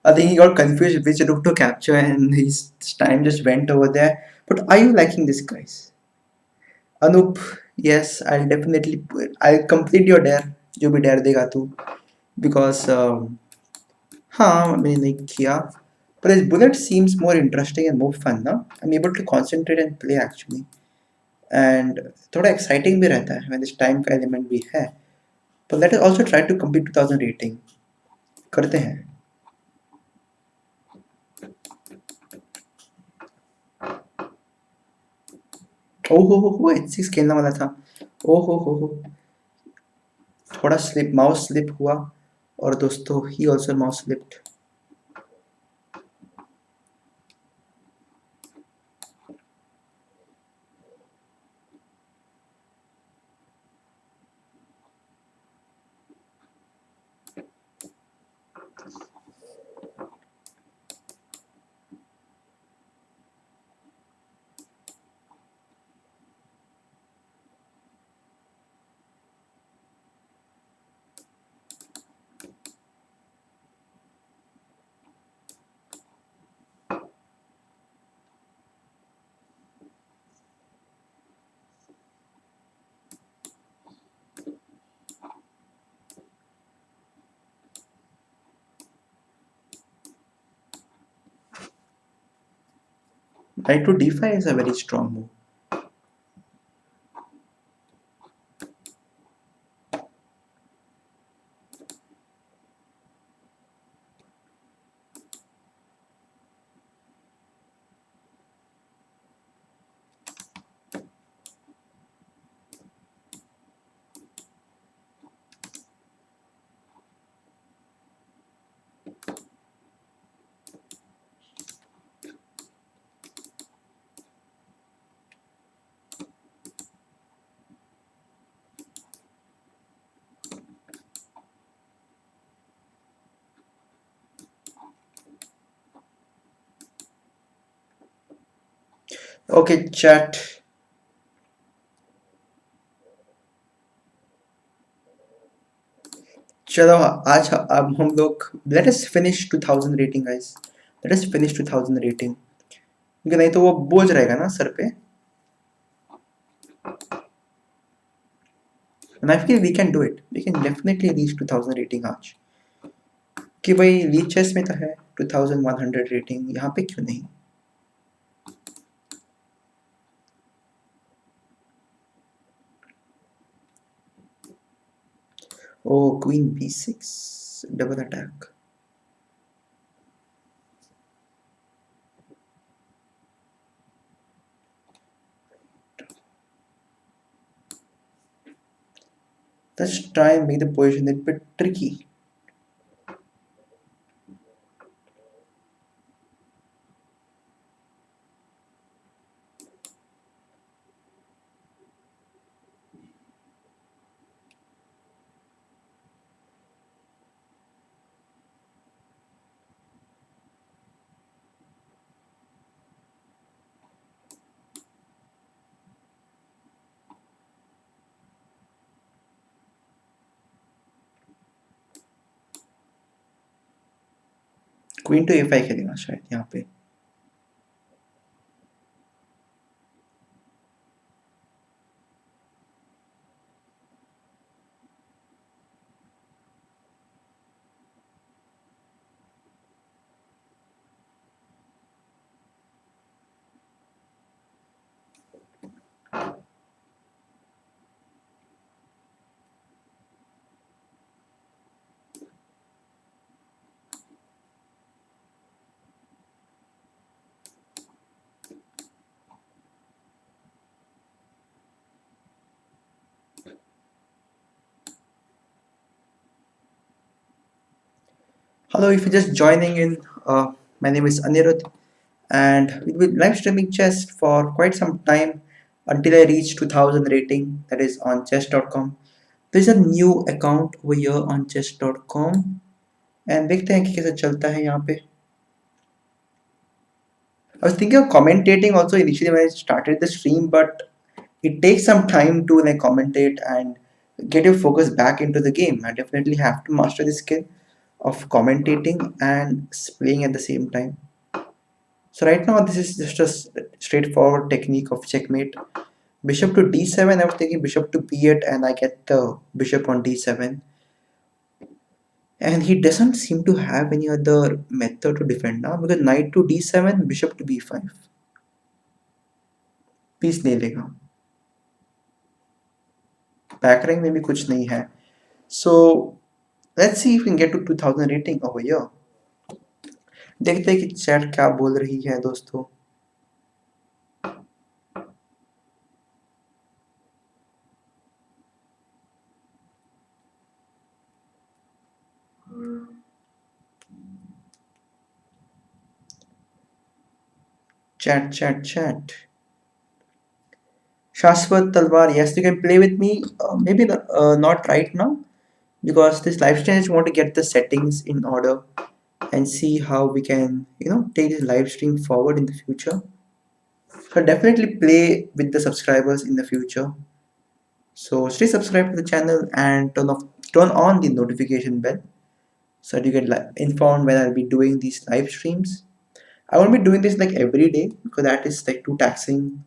I think he got confused which rook to capture and his time just went over there. But are you liking this, guys? Anup, yes, I'll complete your dare. जो भी dare देगा तू. Because हाँ मैंने किया. But this bullet seems more interesting and more fun, ना? I'm able to concentrate and play actually. And थोड़ा exciting भी रहता है when this time का element भी है. But let us also try to complete 2000 rating. करते हैं. हो H6 खेलने वाला था. हो थोड़ा स्लिप माउस स्लिप हुआ और दोस्तों he also mouse slipped. Knight to d5 is a very strong move. Okay, chat. चलो आज अब हम लोग let us finish 2000 rating guys. Let us finish 2000 rating, क्योंकि नहीं तो वो बोझ रहेगा ना सर पे. And I feel we can do it. We can definitely reach 2000 rating आज. कि भाई लीड चेस में तो है 2100 रेटिंग, यहाँ पे क्यों नहीं. Oh, queen b6, double attack. Let's try and make the position a bit tricky. Queen to a5 खेलेगा शायद यहाँ पे. Hello, if you're just joining in, my name is Anirudh, and we'll be live streaming chess for quite some time until I reach 2000 rating, that is on chess.com. There's a new account over here on chess.com, and देखते हैं कि कैसे चलता है यहाँ पे. I was thinking of commentating also initially when I started the stream, but it takes some time to like commentate and get your focus back into the game. I definitely have to master the skill of commentating and playing at the same time. So right now this is just a straightforward technique of checkmate. Bishop to d7, I was thinking bishop to b8 and I get the bishop on d7. And he doesn't seem to have any other method to defend now because knight to d7, bishop to b5. Piece नहीं लेगा. Back rank में भी कुछ नहीं है. So let's see if we can get to 2000 rating over here. देखते हैं कि चैट क्या बोल रही है दोस्तों. Chat. Shashwat Talwar, yes, you can play with me. Maybe not right now because this live stream I just want to get the settings in order and see how we can, take this live stream forward in the future. So definitely play with the subscribers in the future. So stay subscribed to the channel and turn on the notification bell so that you get informed when I'll be doing these live streams. I won't be doing this like every day because that is like too taxing.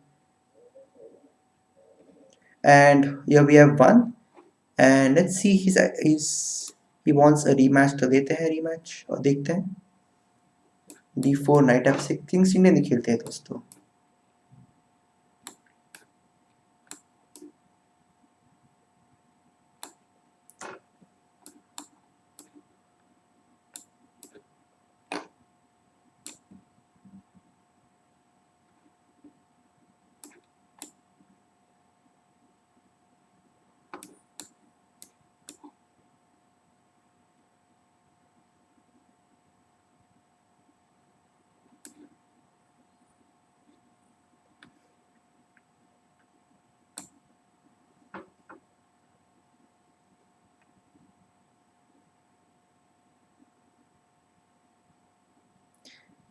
And here we have one. And let's see he wants a rematch. तो लेते हैं rematch और देखते हैं. D4 knight f6 Kings Indian नहीं खेलते हैं दोस्तों.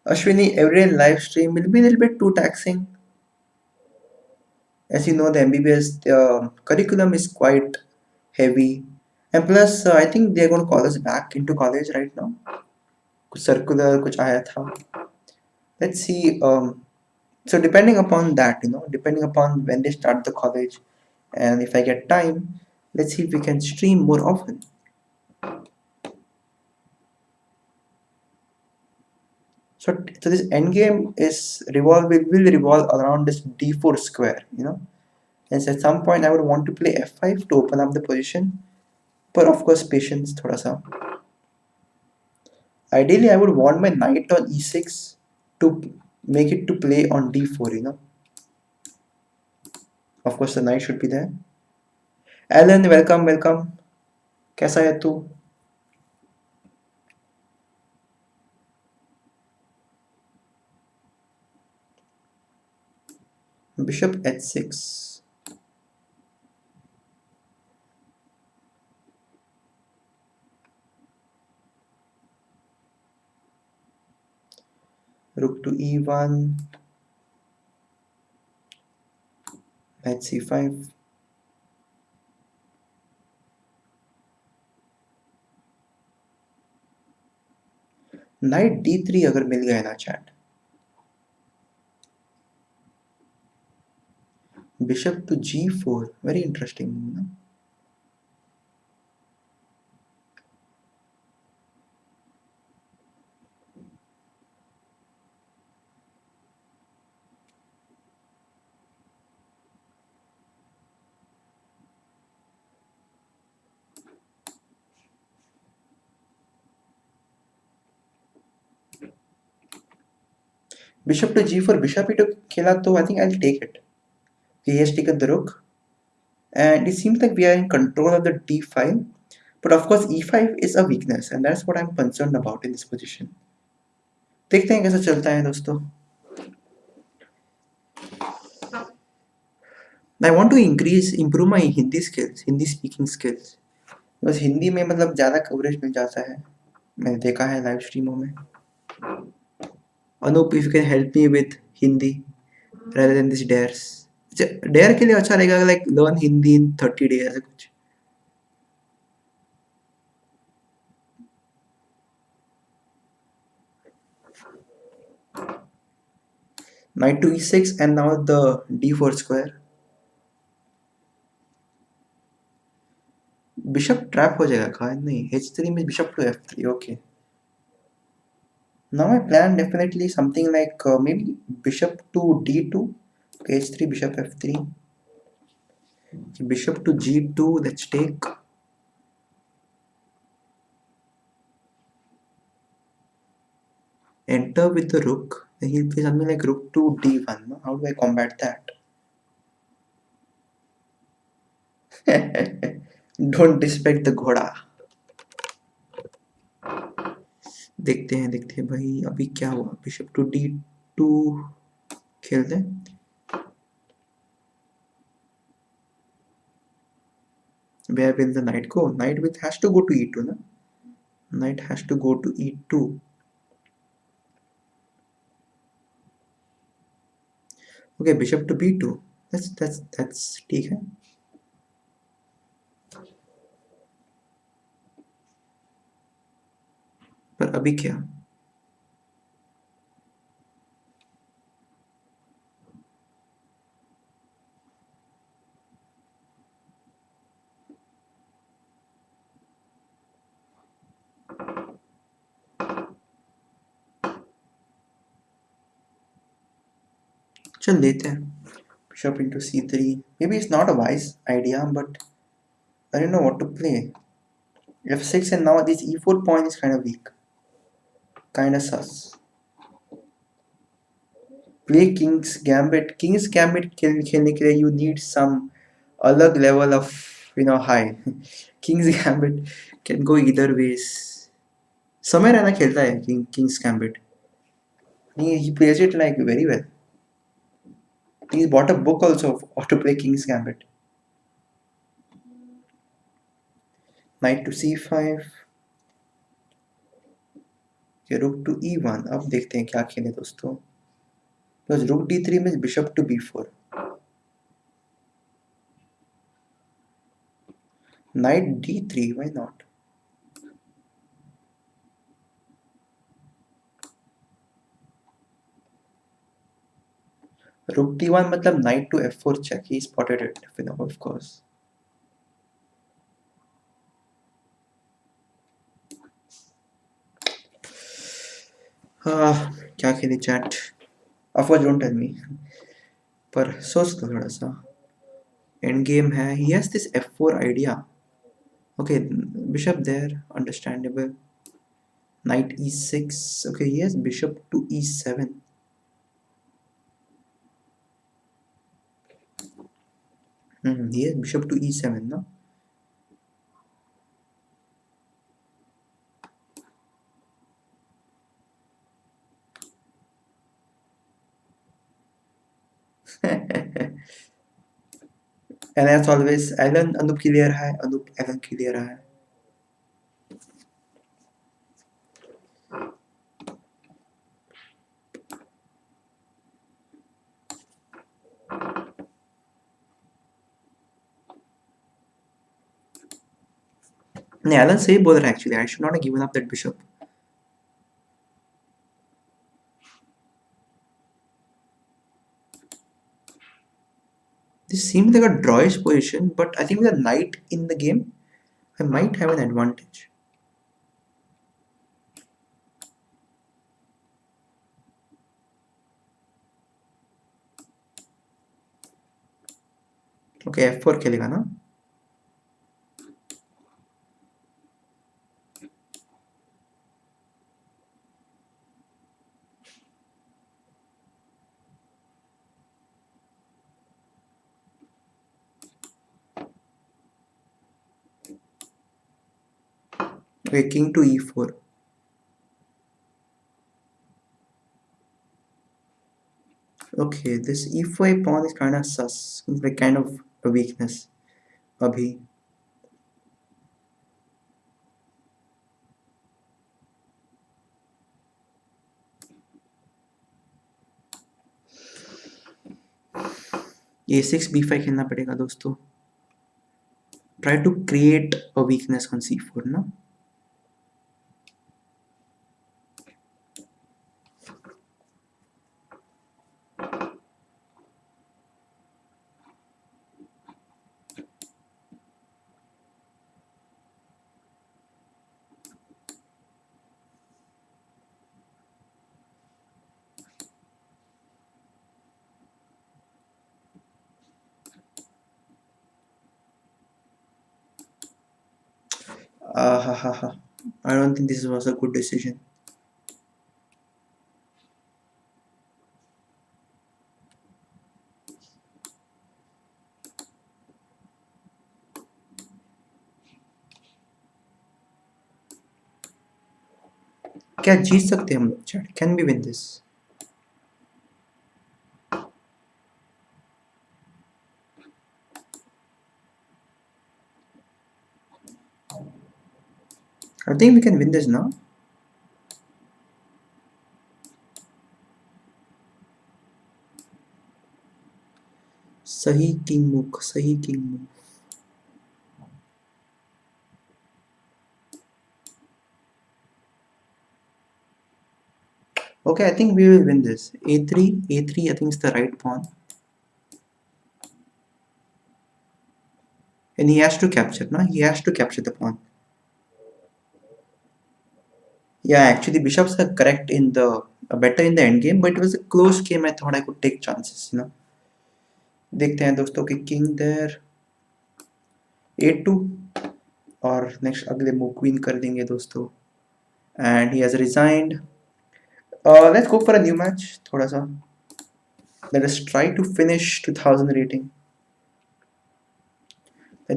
Ashwini, everyday live stream will be a little bit too taxing. As you know, the MBBS curriculum is quite heavy, and plus, I think they're going to call us back into college right now. कुछ circular कुछ आया था. Let's see. So depending upon that, depending upon when they start the college, and if I get time, let's see if we can stream more often. So this endgame is will revolve around this d4 square, And so at some point I would want to play f5 to open up the position, but of course patience thoda sa. Ideally, I would want my knight on e6 to make it to play on d4. Of course, the knight should be there. Alan, welcome, welcome. कैसा है तू? Bishop h6. Rook to e1. Knight c5. Knight d3 अगर मिल गया ना chat. Bishop to g4. Very interesting move, no? Bishop to g4. Bishop e2 खेला तो I think I'll take it. He has taken the rook, and it seems like we are in control of the d5. But of course, e5 is a weakness, and that's what I'm concerned about in this position. देखते हैं कैसा चलता है दोस्तों. I want to improve my Hindi skills, Hindi speaking skills. बस हिंदी में मतलब ज़्यादा कवरेज मिल जाता है. मैंने देखा है लाइव स्ट्रीमों में. Anup, if you can help me with Hindi rather than this dares. Dare के लिए अच्छा रहेगा like learn Hindi in 30 days ऐसा कुछ. Knight to e6 and now the d4 square. Bishop trap हो जाएगा कहा नहीं. h3 में bishop to f3. Okay. Now I plan definitely something like maybe bishop to d2. Okay, h3 bishop f3. Bishop to g2. Let's take. Enter with the rook. Then he'll play something like rook to d1. No? How do I combat that? Don't respect the घोड़ा. देखते हैं भाई अभी क्या हुआ. Bishop to d2 खेलते हैं. Where will the knight go? Knight with has to go to e2, no? Knight has to go to e2. Okay, bishop to b2. That's ठीक है. पर अभी क्या? चल लेते हैं. Bishop into c3. Maybe it's not a wise idea, but I don't know what to play. f6 and now this e4 pawn is kind of weak. Kind of sus. Play King's Gambit. King's Gambit खेलने के लिए you need some अलग level of high. King's Gambit can go either ways. समय रहना खेलता है King's Gambit. He plays it like very well. He bought a book also of how to play King's Gambit. Knight to c5. ये रुक to E1। अब देखते हैं क्या खेले दोस्तों। बस रुक D3 में bishop to B4, knight D3, why not. रुक D1 मतलब knight to F4 check, he spotted it of course. हाँ, क्या खेले chat, of course don't tell me, पर सोच लो थोड़ा सा। एंड गेम है, ही हैज दिस F4 आइडिया। Okay, bishop there, understandable. Knight E6, okay, he has bishop to E7. He has bishop to E7, no? And as always, Alan Anup clear है, Anup Alan clear है। नहीं, Alan सही बोल रहा है actually. I should not have given up that bishop. This seems like a drawish position, but I think with a knight in the game, I might have an advantage. Okay, F4 खेलेगा ना? Okay, king to E4. Okay, this E5 pawn is kind of sus. It's like kind of a weakness. अभी A6 B5 खेलना पड़ेगा दोस्तों। Try to create a weakness on C4, no? I don't think this was a good decision. क्या जीत सकते हैं हम लोग chat? Can we win this? I think we can win this now. सही किंग मूव, सही king move. Okay, I think we will win this. A3, A3, I think is the right pawn. And he has to capture, no? He has to capture the pawn. Yeah, actually bishops are correct in the better in the end game, but it was a close game. I thought I could take chances, you know. देखते हैं दोस्तों कि king there A2 और next अगले move queen कर देंगे दोस्तों। And he has resigned. Let's go for a new match थोड़ा सा। Let us try to finish 2000 rating.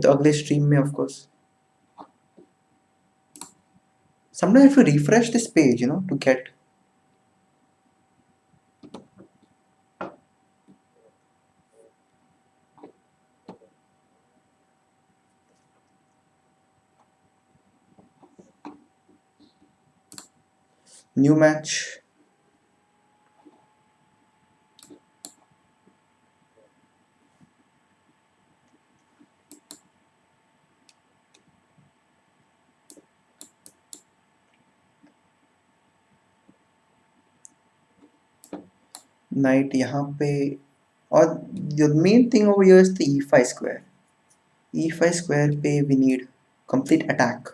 तो अगले स्ट्रीम में of course. Sometimes if you refresh this page, you know, to get New match. Knight यहाँ पे, और the main thing over here is the e5 square. e5 square पे we need complete attack.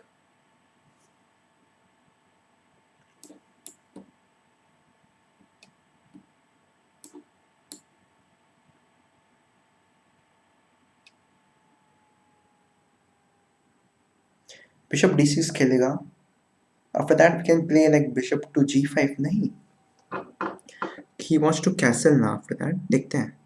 Bishop d6 खेलेगा. After that we can play like bishop to g5. नहीं, he wants to castle now. After that देखते हैं.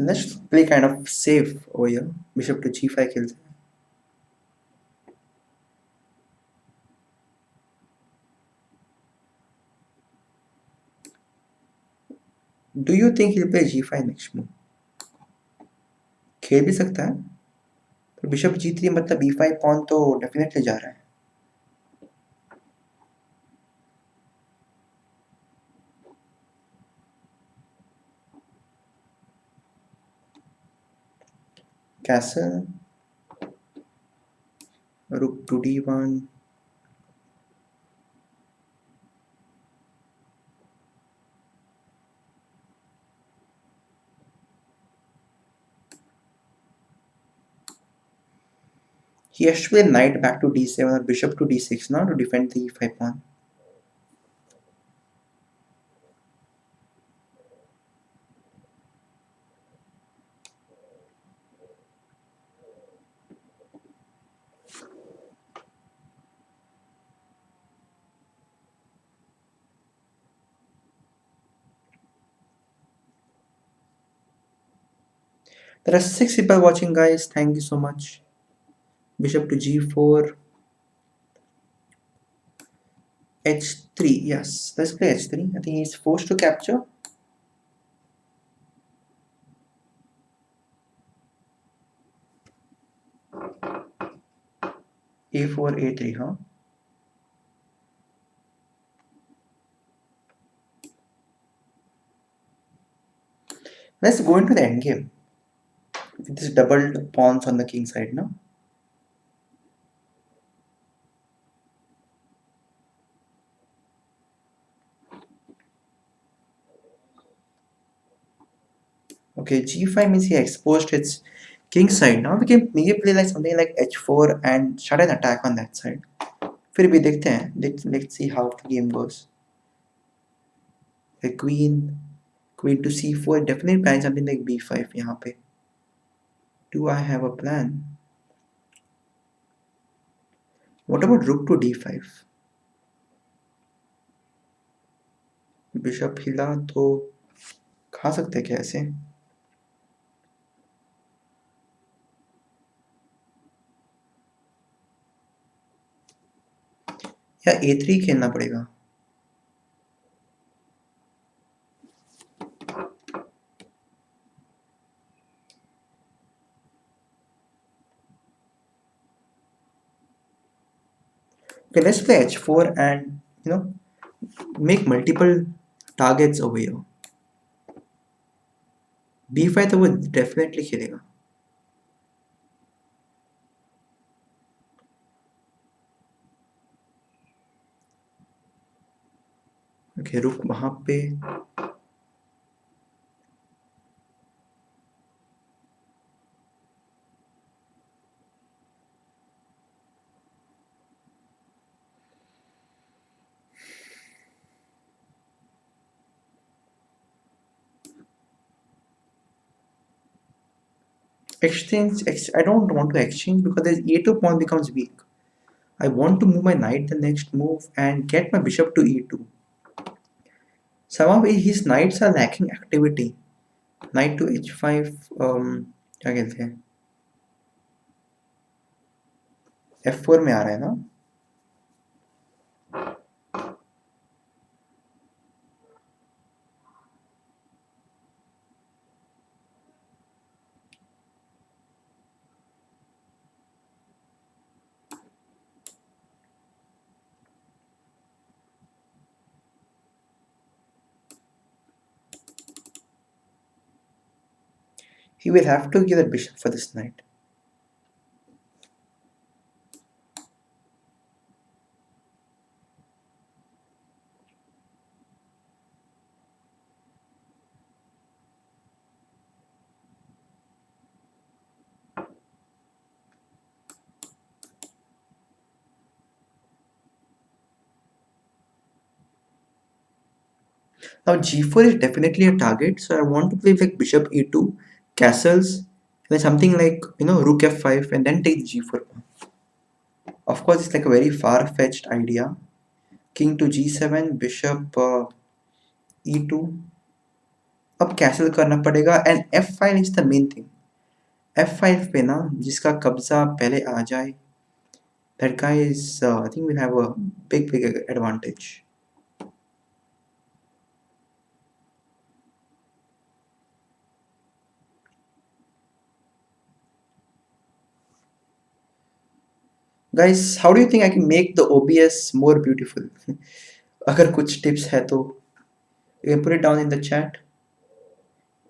Let's play kind of safe over here. Bishop to g5 खेलते हैं. Do you think he'll play g5 next move? खेल भी सकता है, पर बिशप g3 मतलब e5 पॉन तो डेफिनेटली जा रहा है. Castle, rook to d1. He has to play knight back to d7 or bishop to d6 now to defend the e5 pawn. There are 6 people watching, guys. Thank you so much. Bishop to g4. h3. Yes, let's play h3. I think he's forced to capture. a4, a3, huh? Let's go into the endgame with this doubled pawns on the king side now. Okay, g5 means he exposed its king side. Now we can maybe play like something like h4 and start an attack on that side. फिर भी देखते हैं. Let's see how the game goes. The queen to c4. Definitely plan something like b5 यहाँ पे. Do I have a plan? What about rook to d5? Bishop हिला तो खा सकते क्या ऐसे? या a3 खेलना पड़ेगा. Okay, let's play h4 and make multiple targets over here. b5 तो वो definitely खेलेगा. Okay, रुक वहां पे. I don't want to exchange because the a2 pawn becomes weak. I want to move my knight the next move and get my bishop to e2. Somehow his knights are lacking activity. Knight to h5. क्या कहते हैं? F4 में आ रहा है ना? He will have to give the bishop for this knight. Now g4 is definitely a target, so I want to play like bishop e2, castles, and then something like rook f5 and then take the g4 pawn. Of course, it's like a very far-fetched idea. King to g7, bishop e2. अब castle करना पड़ेगा and f5 is the main thing. f5 पे ना जिसका कब्जा पहले आ जाए, that guy is I think will have a big advantage. Guys, how do you think I can make the OBS more beautiful? अगर कुछ tips है तो you can put it down in the chat.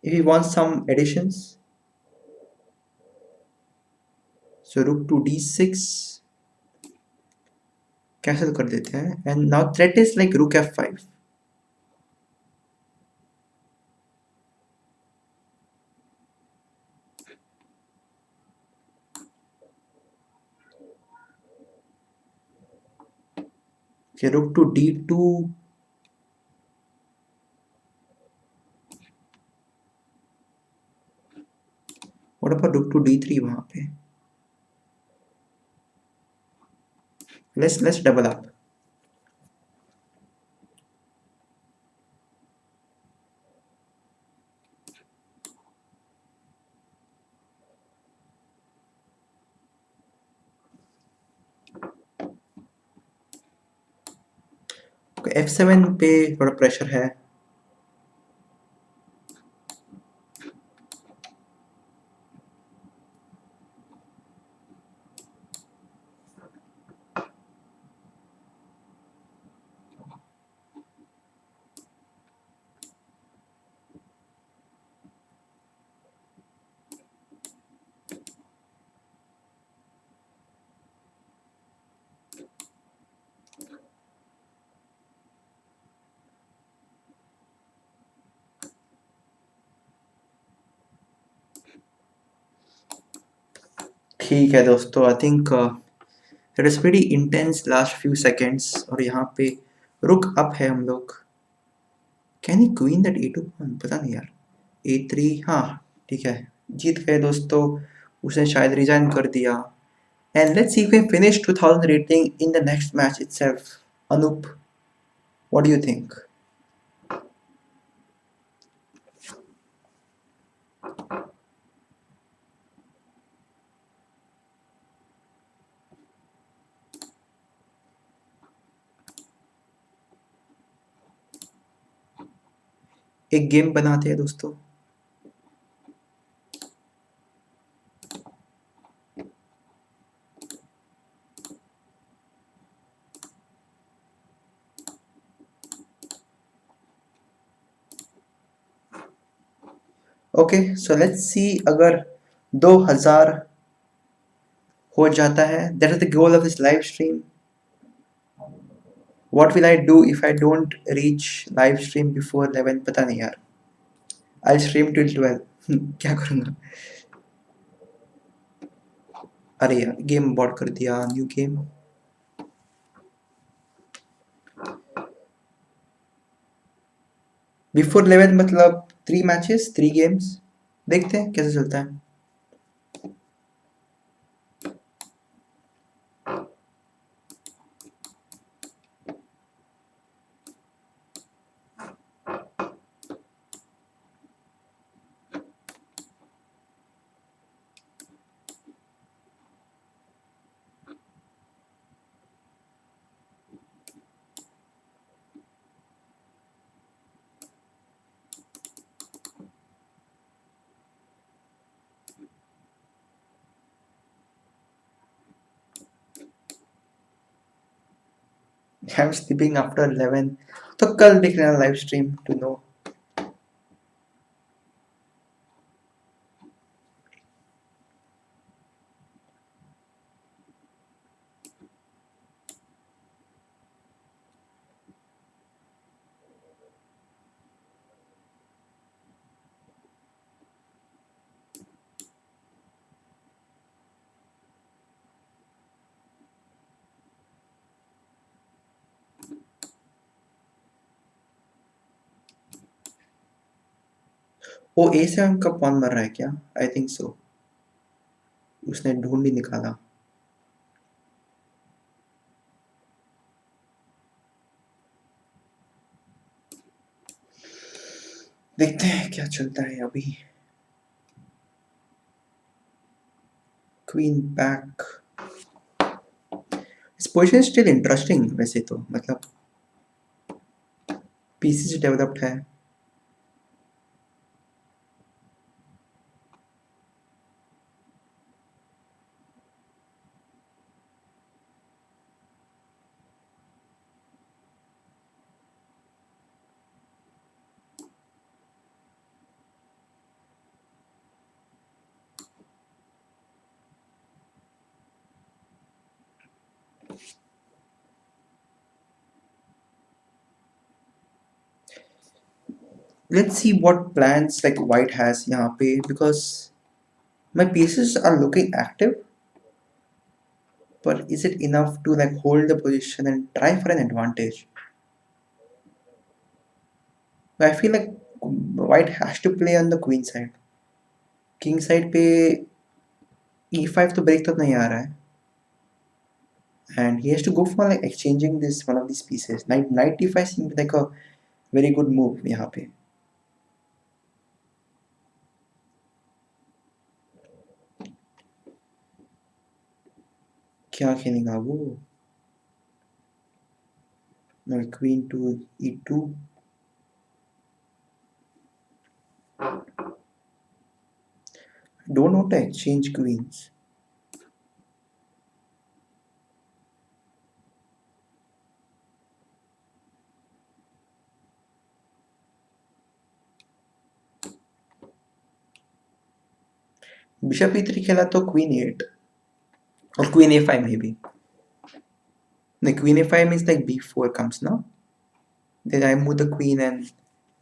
If you want some additions, so rook to d6 cancel कर देते हैं and now threat is like rook f5. Okay, rook to d2. What about rook to d3 वहां पे? Let's double up. Okay, f7 पे थोड़ा pressure है. ठीक है दोस्तों, I think it is pretty intense last few seconds. और यहाँ पे रुक अप है हम लोग. Can he queen that e2 pawn? पता नहीं यार. a3, हाँ ठीक है, जीत गए दोस्तों. उसने शायद रिजाइन कर दिया. And let's see if we finish 2000 rating in the next match itself. Anoop, what do you think? एक गेम बनाते हैं दोस्तों. ओके, सो लेट्स सी अगर 2000 हो जाता है. That is the goal of this live stream. What will I do if I don't reach live stream before 11? पता नहीं यार. I'll stream till 12. क्या करूँगा? अरे यार, गेम बॉट कर दिया. New game. बिफोर 11 मतलब 3 मैचेस 3 गेम्स. देखते हैं कैसे चलता है. I'm sleeping after 11. तो कल देख लेना लाइव स्ट्रीम टू नो. वो A7 का पॉन मर रहा है क्या? I think so. उसने ढूंढ ही निकाला. देखते हैं क्या चलता है अभी. Queen back. इस पोजीशन स्टिल इंटरेस्टिंग वैसे तो, मतलब पीसी से डेवलप्ड है. Let's see what plans like white has यहाँ पे, because my pieces are looking active, but is it enough to like hold the position and try for an advantage? I feel like white has to play on the queen side. King side पे e5 तो break तो नहीं आ रहा है, and he has to go for like exchanging this one of these pieces. Knight e5 seems like a very good move यहाँ पे. क्या खेलेगा वो? Queen to e2. Don't want to exchange queens. Bishop e3 खेला तो queen e8 or queen a5 maybe. The queen a5 means like b4 comes now. Then I move the queen and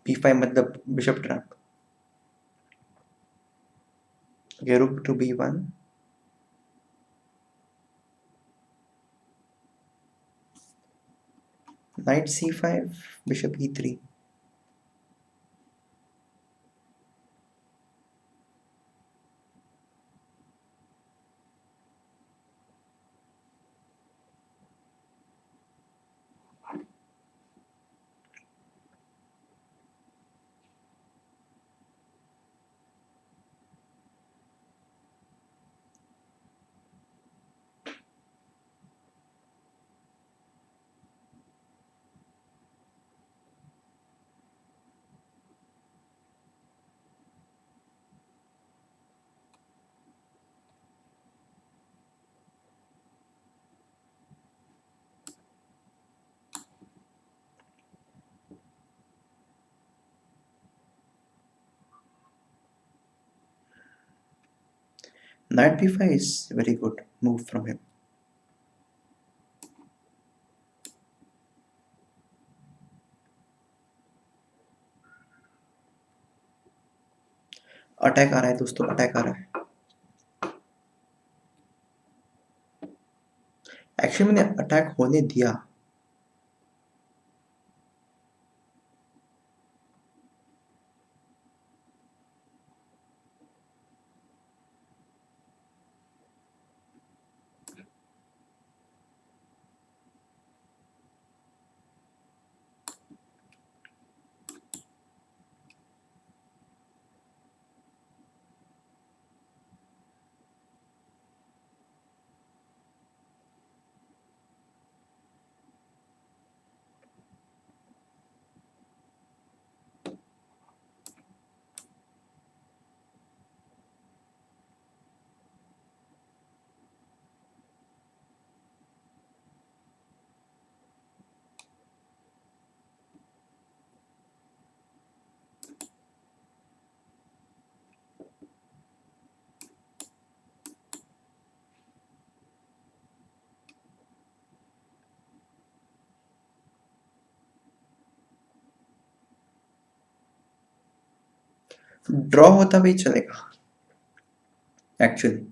b5 मतलब bishop trap. Okay, rook to b1. Knight c5, bishop e3. Knight b5 is very good move from him. Attack आ रहा है दोस्तों, attack आ रहा है. Actually मैंने attack होने दिया. ड्रॉ होता भी चलेगा एक्चुअली।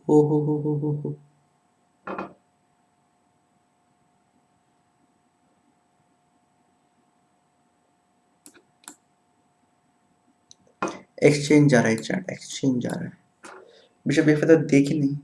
ओ हो। एक्सचेंज जा रहा है चैट, एक्सचेंज जा रहा है। बिशप ए5 तो देख ही नहीं।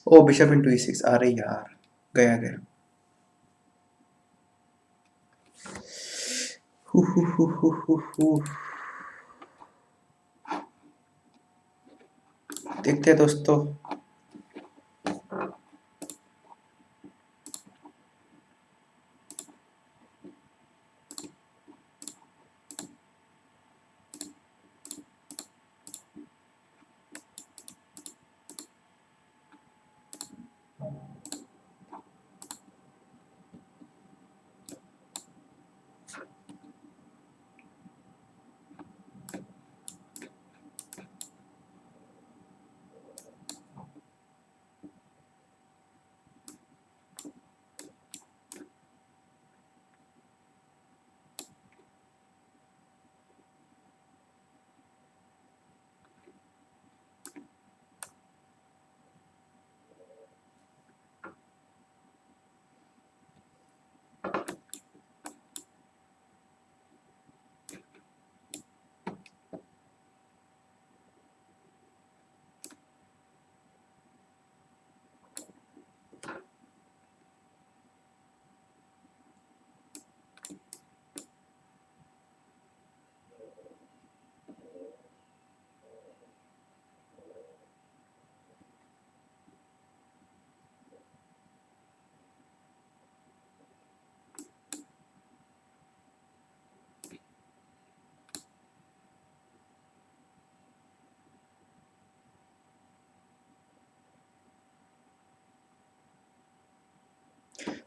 ओ बिशप इंटू e6, अरे यार, गया गया। हु। देखते हैं दोस्तों।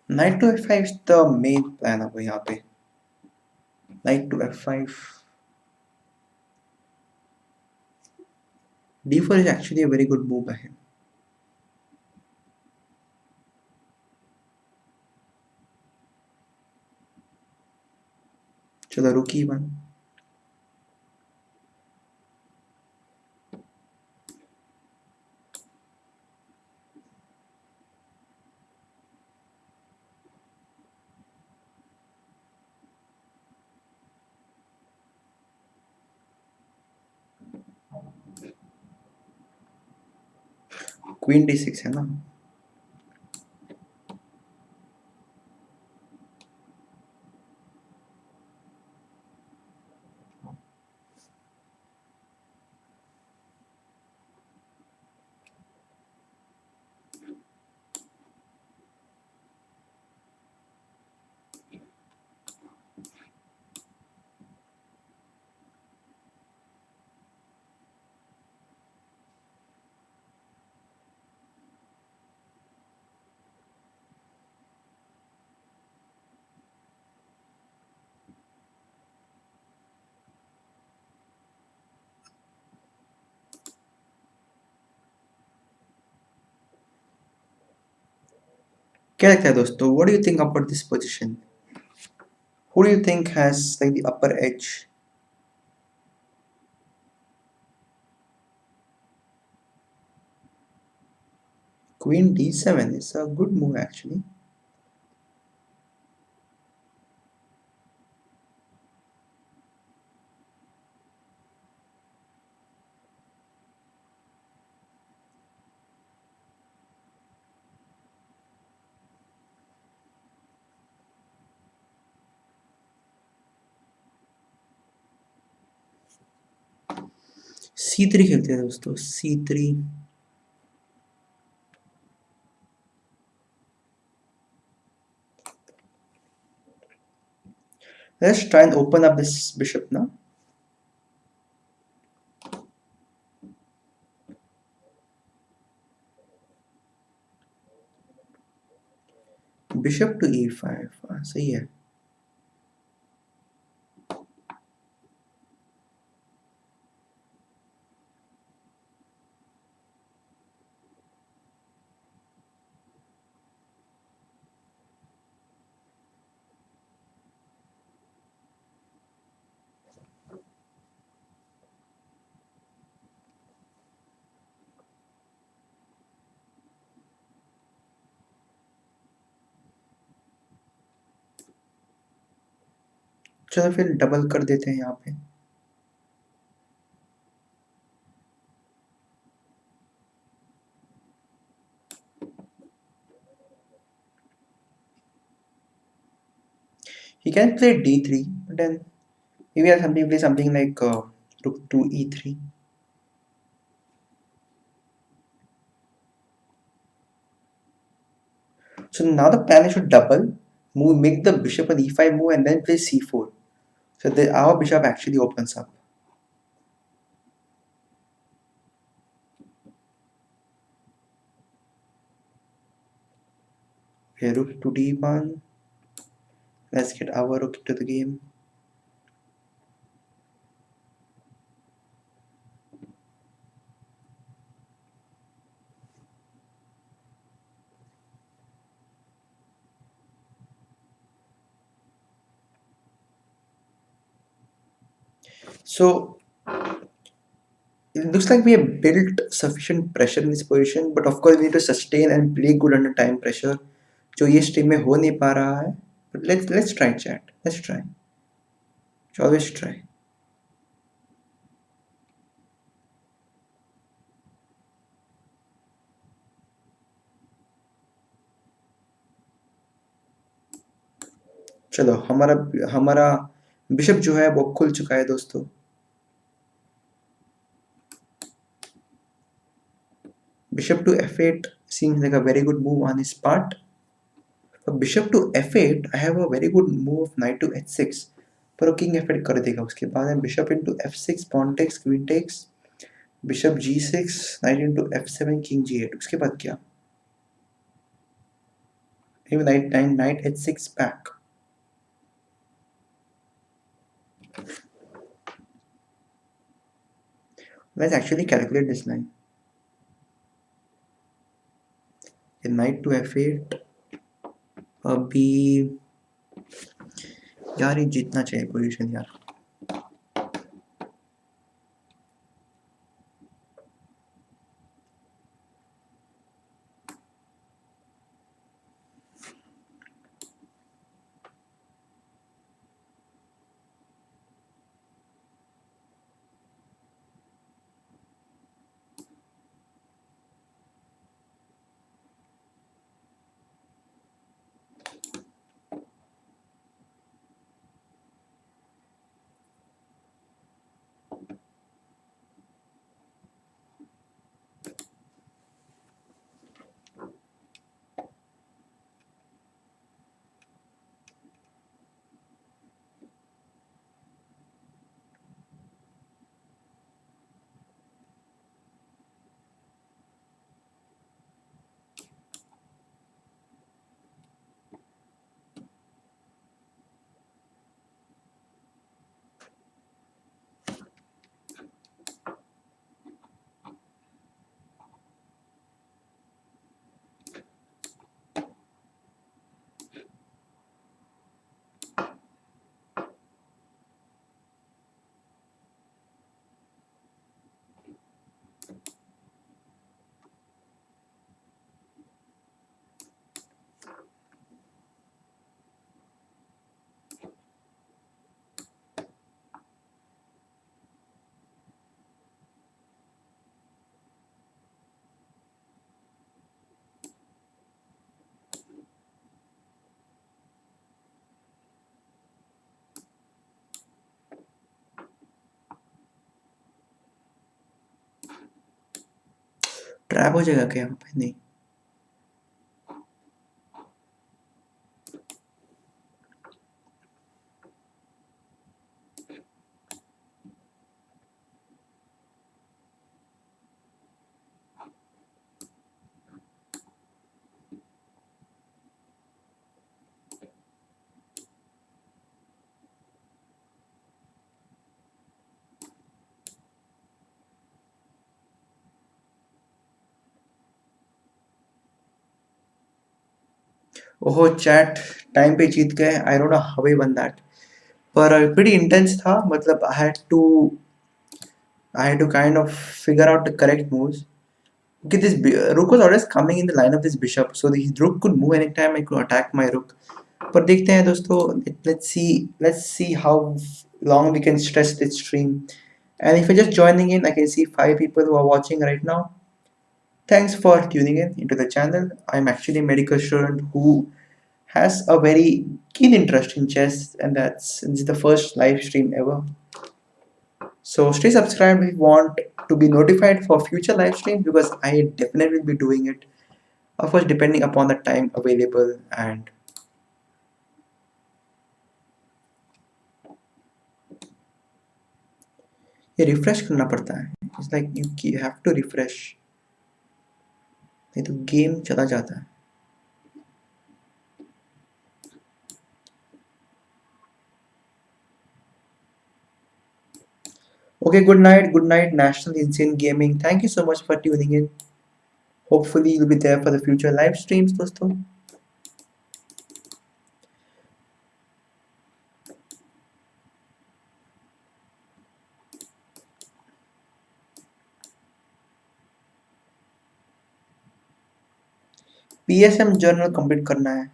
Knight to f5 is the main plan अब यहाँ पे। Knight to f5, d4 is actually a very good move by him. चलो रुक e1। क्वीन d6 है ना। क्या लगता है दोस्तों, what do you think about this position? Who do you think has like the upper edge? Queen d7 is a good move actually. c3 खेलते हैं दोस्तों, c3. Let's try and open up this bishop now. Bishop to e5. सही है. चलो फिर double कर देते हैं यहाँ पे. He can play d3, but then maybe I'll play something like rook to e3. So now the plan is to double move, make the bishop an e5 move, and then play c4. So our bishop actually opens up. Okay, rook to d1. Let's get our rook into the game. So it looks like we have built sufficient pressure in this position, but of course we need to sustain and play good under time pressure, जो ये stream में हो नहीं पा रहा है. But let's try, chat. Let's try. Always try. चलो हमारा बिशप जो है वो खुल चुका है दोस्तों. Bishop to f8 seems like a very good move on his part. For bishop to f8, I have a very good move of knight to h6. पर वो king f8 कर देगा. उसके बाद है bishop into f6, pawn takes, queen takes, bishop g6, knight into f7, king g8. उसके बाद क्या? Maybe knight h6 back. Let's actually calculate this line. Knight to f8. अभी यार ये जीतना चाहिए पोजीशन यार. ट्रैप हो जाएगा क्या यहाँ पे? नहीं। ओहो चैट, टाइम पे जीत गए। I don't know how we won that, पर pretty intense था। मतलब I had to kind of figure out the correct moves. Okay, this rook was always coming in the line of this bishop, so the rook could move anytime. I could attack my rook. पर देखते हैं दोस्तों, let's see how long we can stretch this stream. And if you're just joining in, I can see 5 people who are watching right now. Thanks for tuning in into the channel. I'm actually a medical student who has a very keen interest in chess, and this is the first live stream ever. So stay subscribed if you want to be notified for future live streams, because I definitely will be doing it. Of course, depending upon the time available. And ये refresh करना पड़ता है. It's like you have to refresh, नहीं तो game चला जाता है. Okay, good night, National Insane Gaming. Thank you so much for tuning in. Hopefully, you'll be there for the future live streams, दोस्तों. PSM जर्नल कंप्लीट करना है.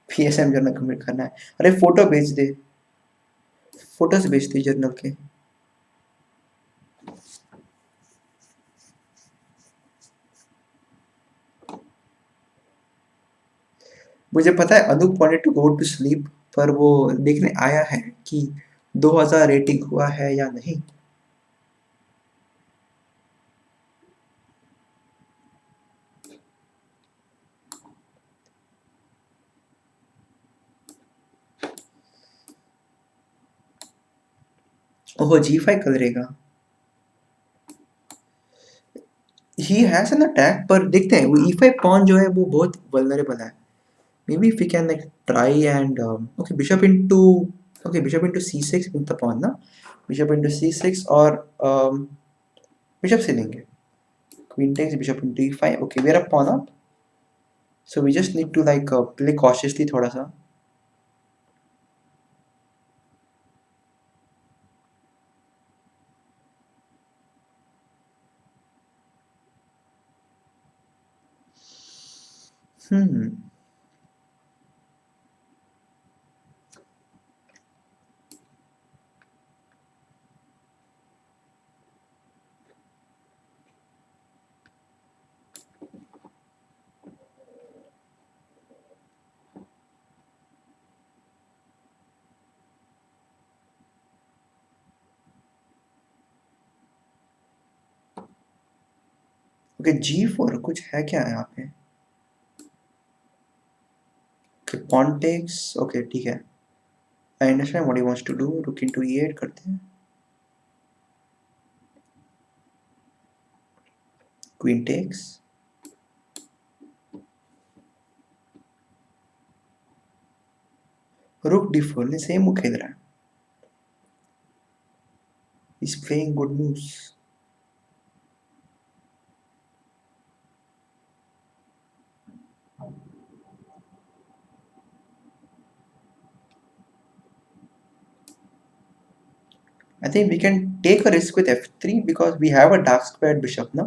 PSM journal complete करना है. अरे फोटो भेज दे, फोटोज भेज दे जर्नल के. मुझे पता है Anoop wanted to go to sleep, पर वो देखने आया है कि 2000 रेटिंग हुआ है या नहीं. ओहो G5 करेगा. ही हैज एन अटैक, पर देखते हैं वो E5 पॉन जो है वो बहुत वल्नरेबल है. Maybe if we can like try and okay, bishop into c6 with the pawn, ना. Bishop into c6 और bishop से लेंगे. Queen takes bishop into e5. Okay, we are a pawn up, so we just need to like play cautiously थोड़ा सा. Okay G4 कुछ है क्या यहाँ पे? Okay pawn takes. ओके ठीक है. I understand what he wants to do. Rook into e8 करते हैं. Queen takes. Rook d4 ने सेम मूव खेल रहा है. He's playing good moves. I think we can take a risk with f3 because we have a dark squared bishop now.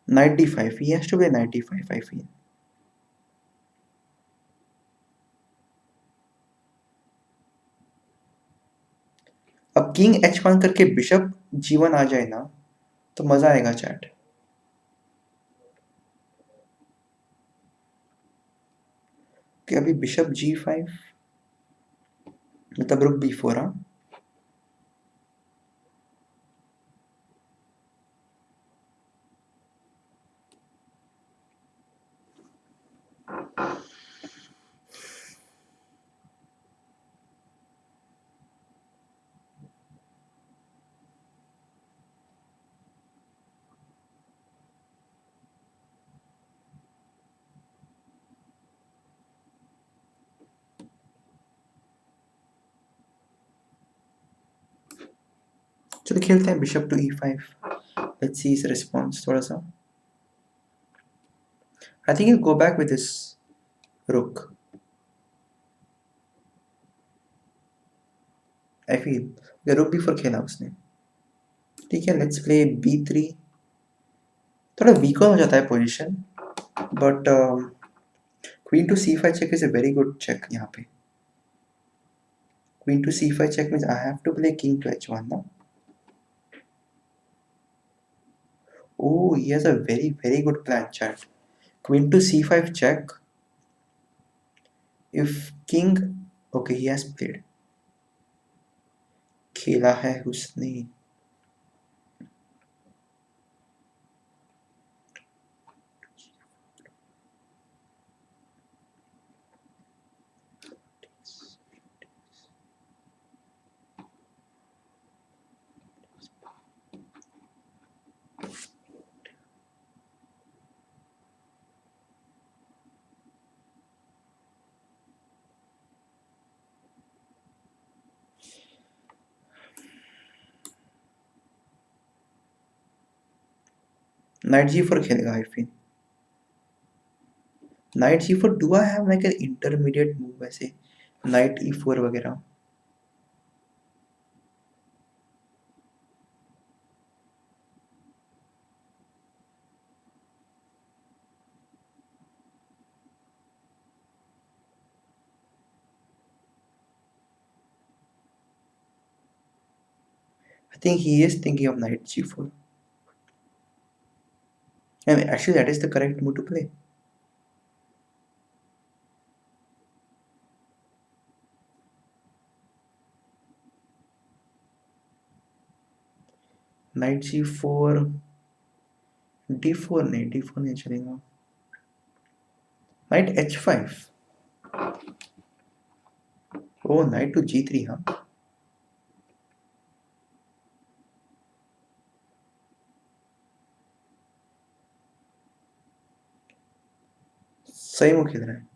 Knight d5. He has to play knight d5, I feel. अब king h1 करके bishop g1 आ जाए ना तो मजा आएगा chat. कि अभी bishop g5 मतलब रुक b4. हाँ चलो खेलते हैं bishop to e5. Let's see his response थोड़ा सा. I think he'll go back with his rook. I feel the rook b4 खेला उसने. ठीक है, let's play b3. थोड़ा weaker हो जाता है position, but queen to c5 check is a very good check यहाँ पे. Queen to c5 check means I have to play king to h1 now. Oh, he has a very good plan, chat. Queen to c5 check. If king, okay, he has played. खेला है उसने. Knight g4 खेलेगा I feel. Knight g4. Do I have like an intermediate move ऐसे? Knight e4 वगैरह. I think he is thinking of knight g4. I mean, actually, that is the correct move to play. Knight g4. d4 नहीं चलेगा. Knight h5. Oh, knight to g3 हाँ. सही move खेल रहा है.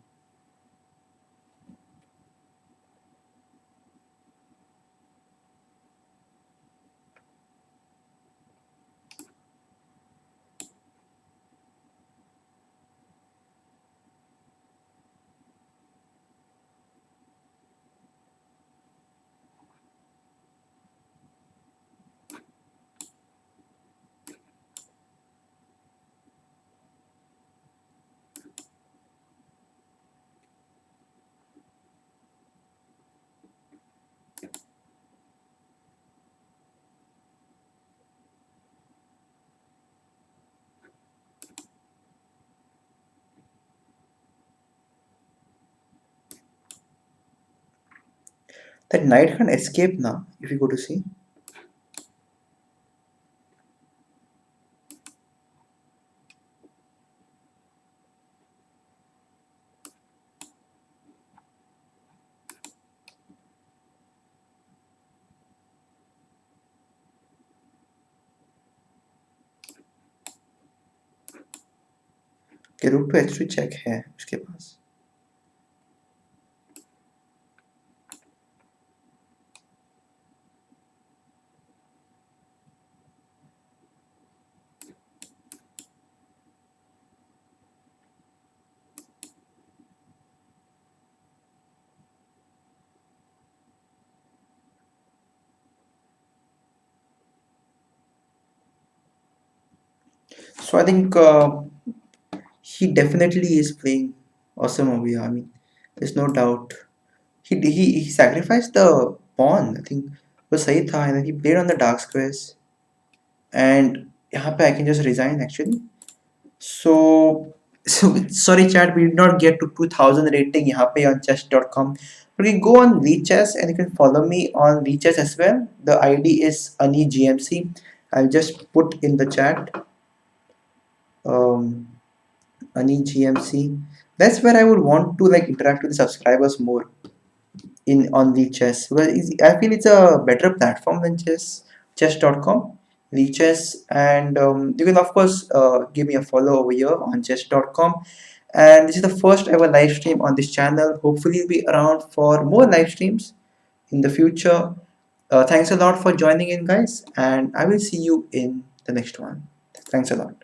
That knight can escape now if you go to c. कि root two h2 check है उसके पास. So I think he definitely is playing awesome over here. I mean, there's no doubt. He sacrificed the pawn. I think was सही था, and then he played on the dark squares. And यहाँ पे I can just resign actually. So sorry chat, we did not get to 2000 rating यहाँ पे on chess.com. But you can go on Chess and you can follow me on Chess as well. The ID is AniGMC. I'll just put in the chat. AniGMC. That's where I would want to like interact with the subscribers more in on Chess. Well, I feel it's a better platform than chess.com. Chess, and you can of course give me a follow over here on chess.com. And this is the first ever live stream on this channel. Hopefully, we'll be around for more live streams in the future. Thanks a lot for joining in, guys, and I will see you in the next one. Thanks a lot.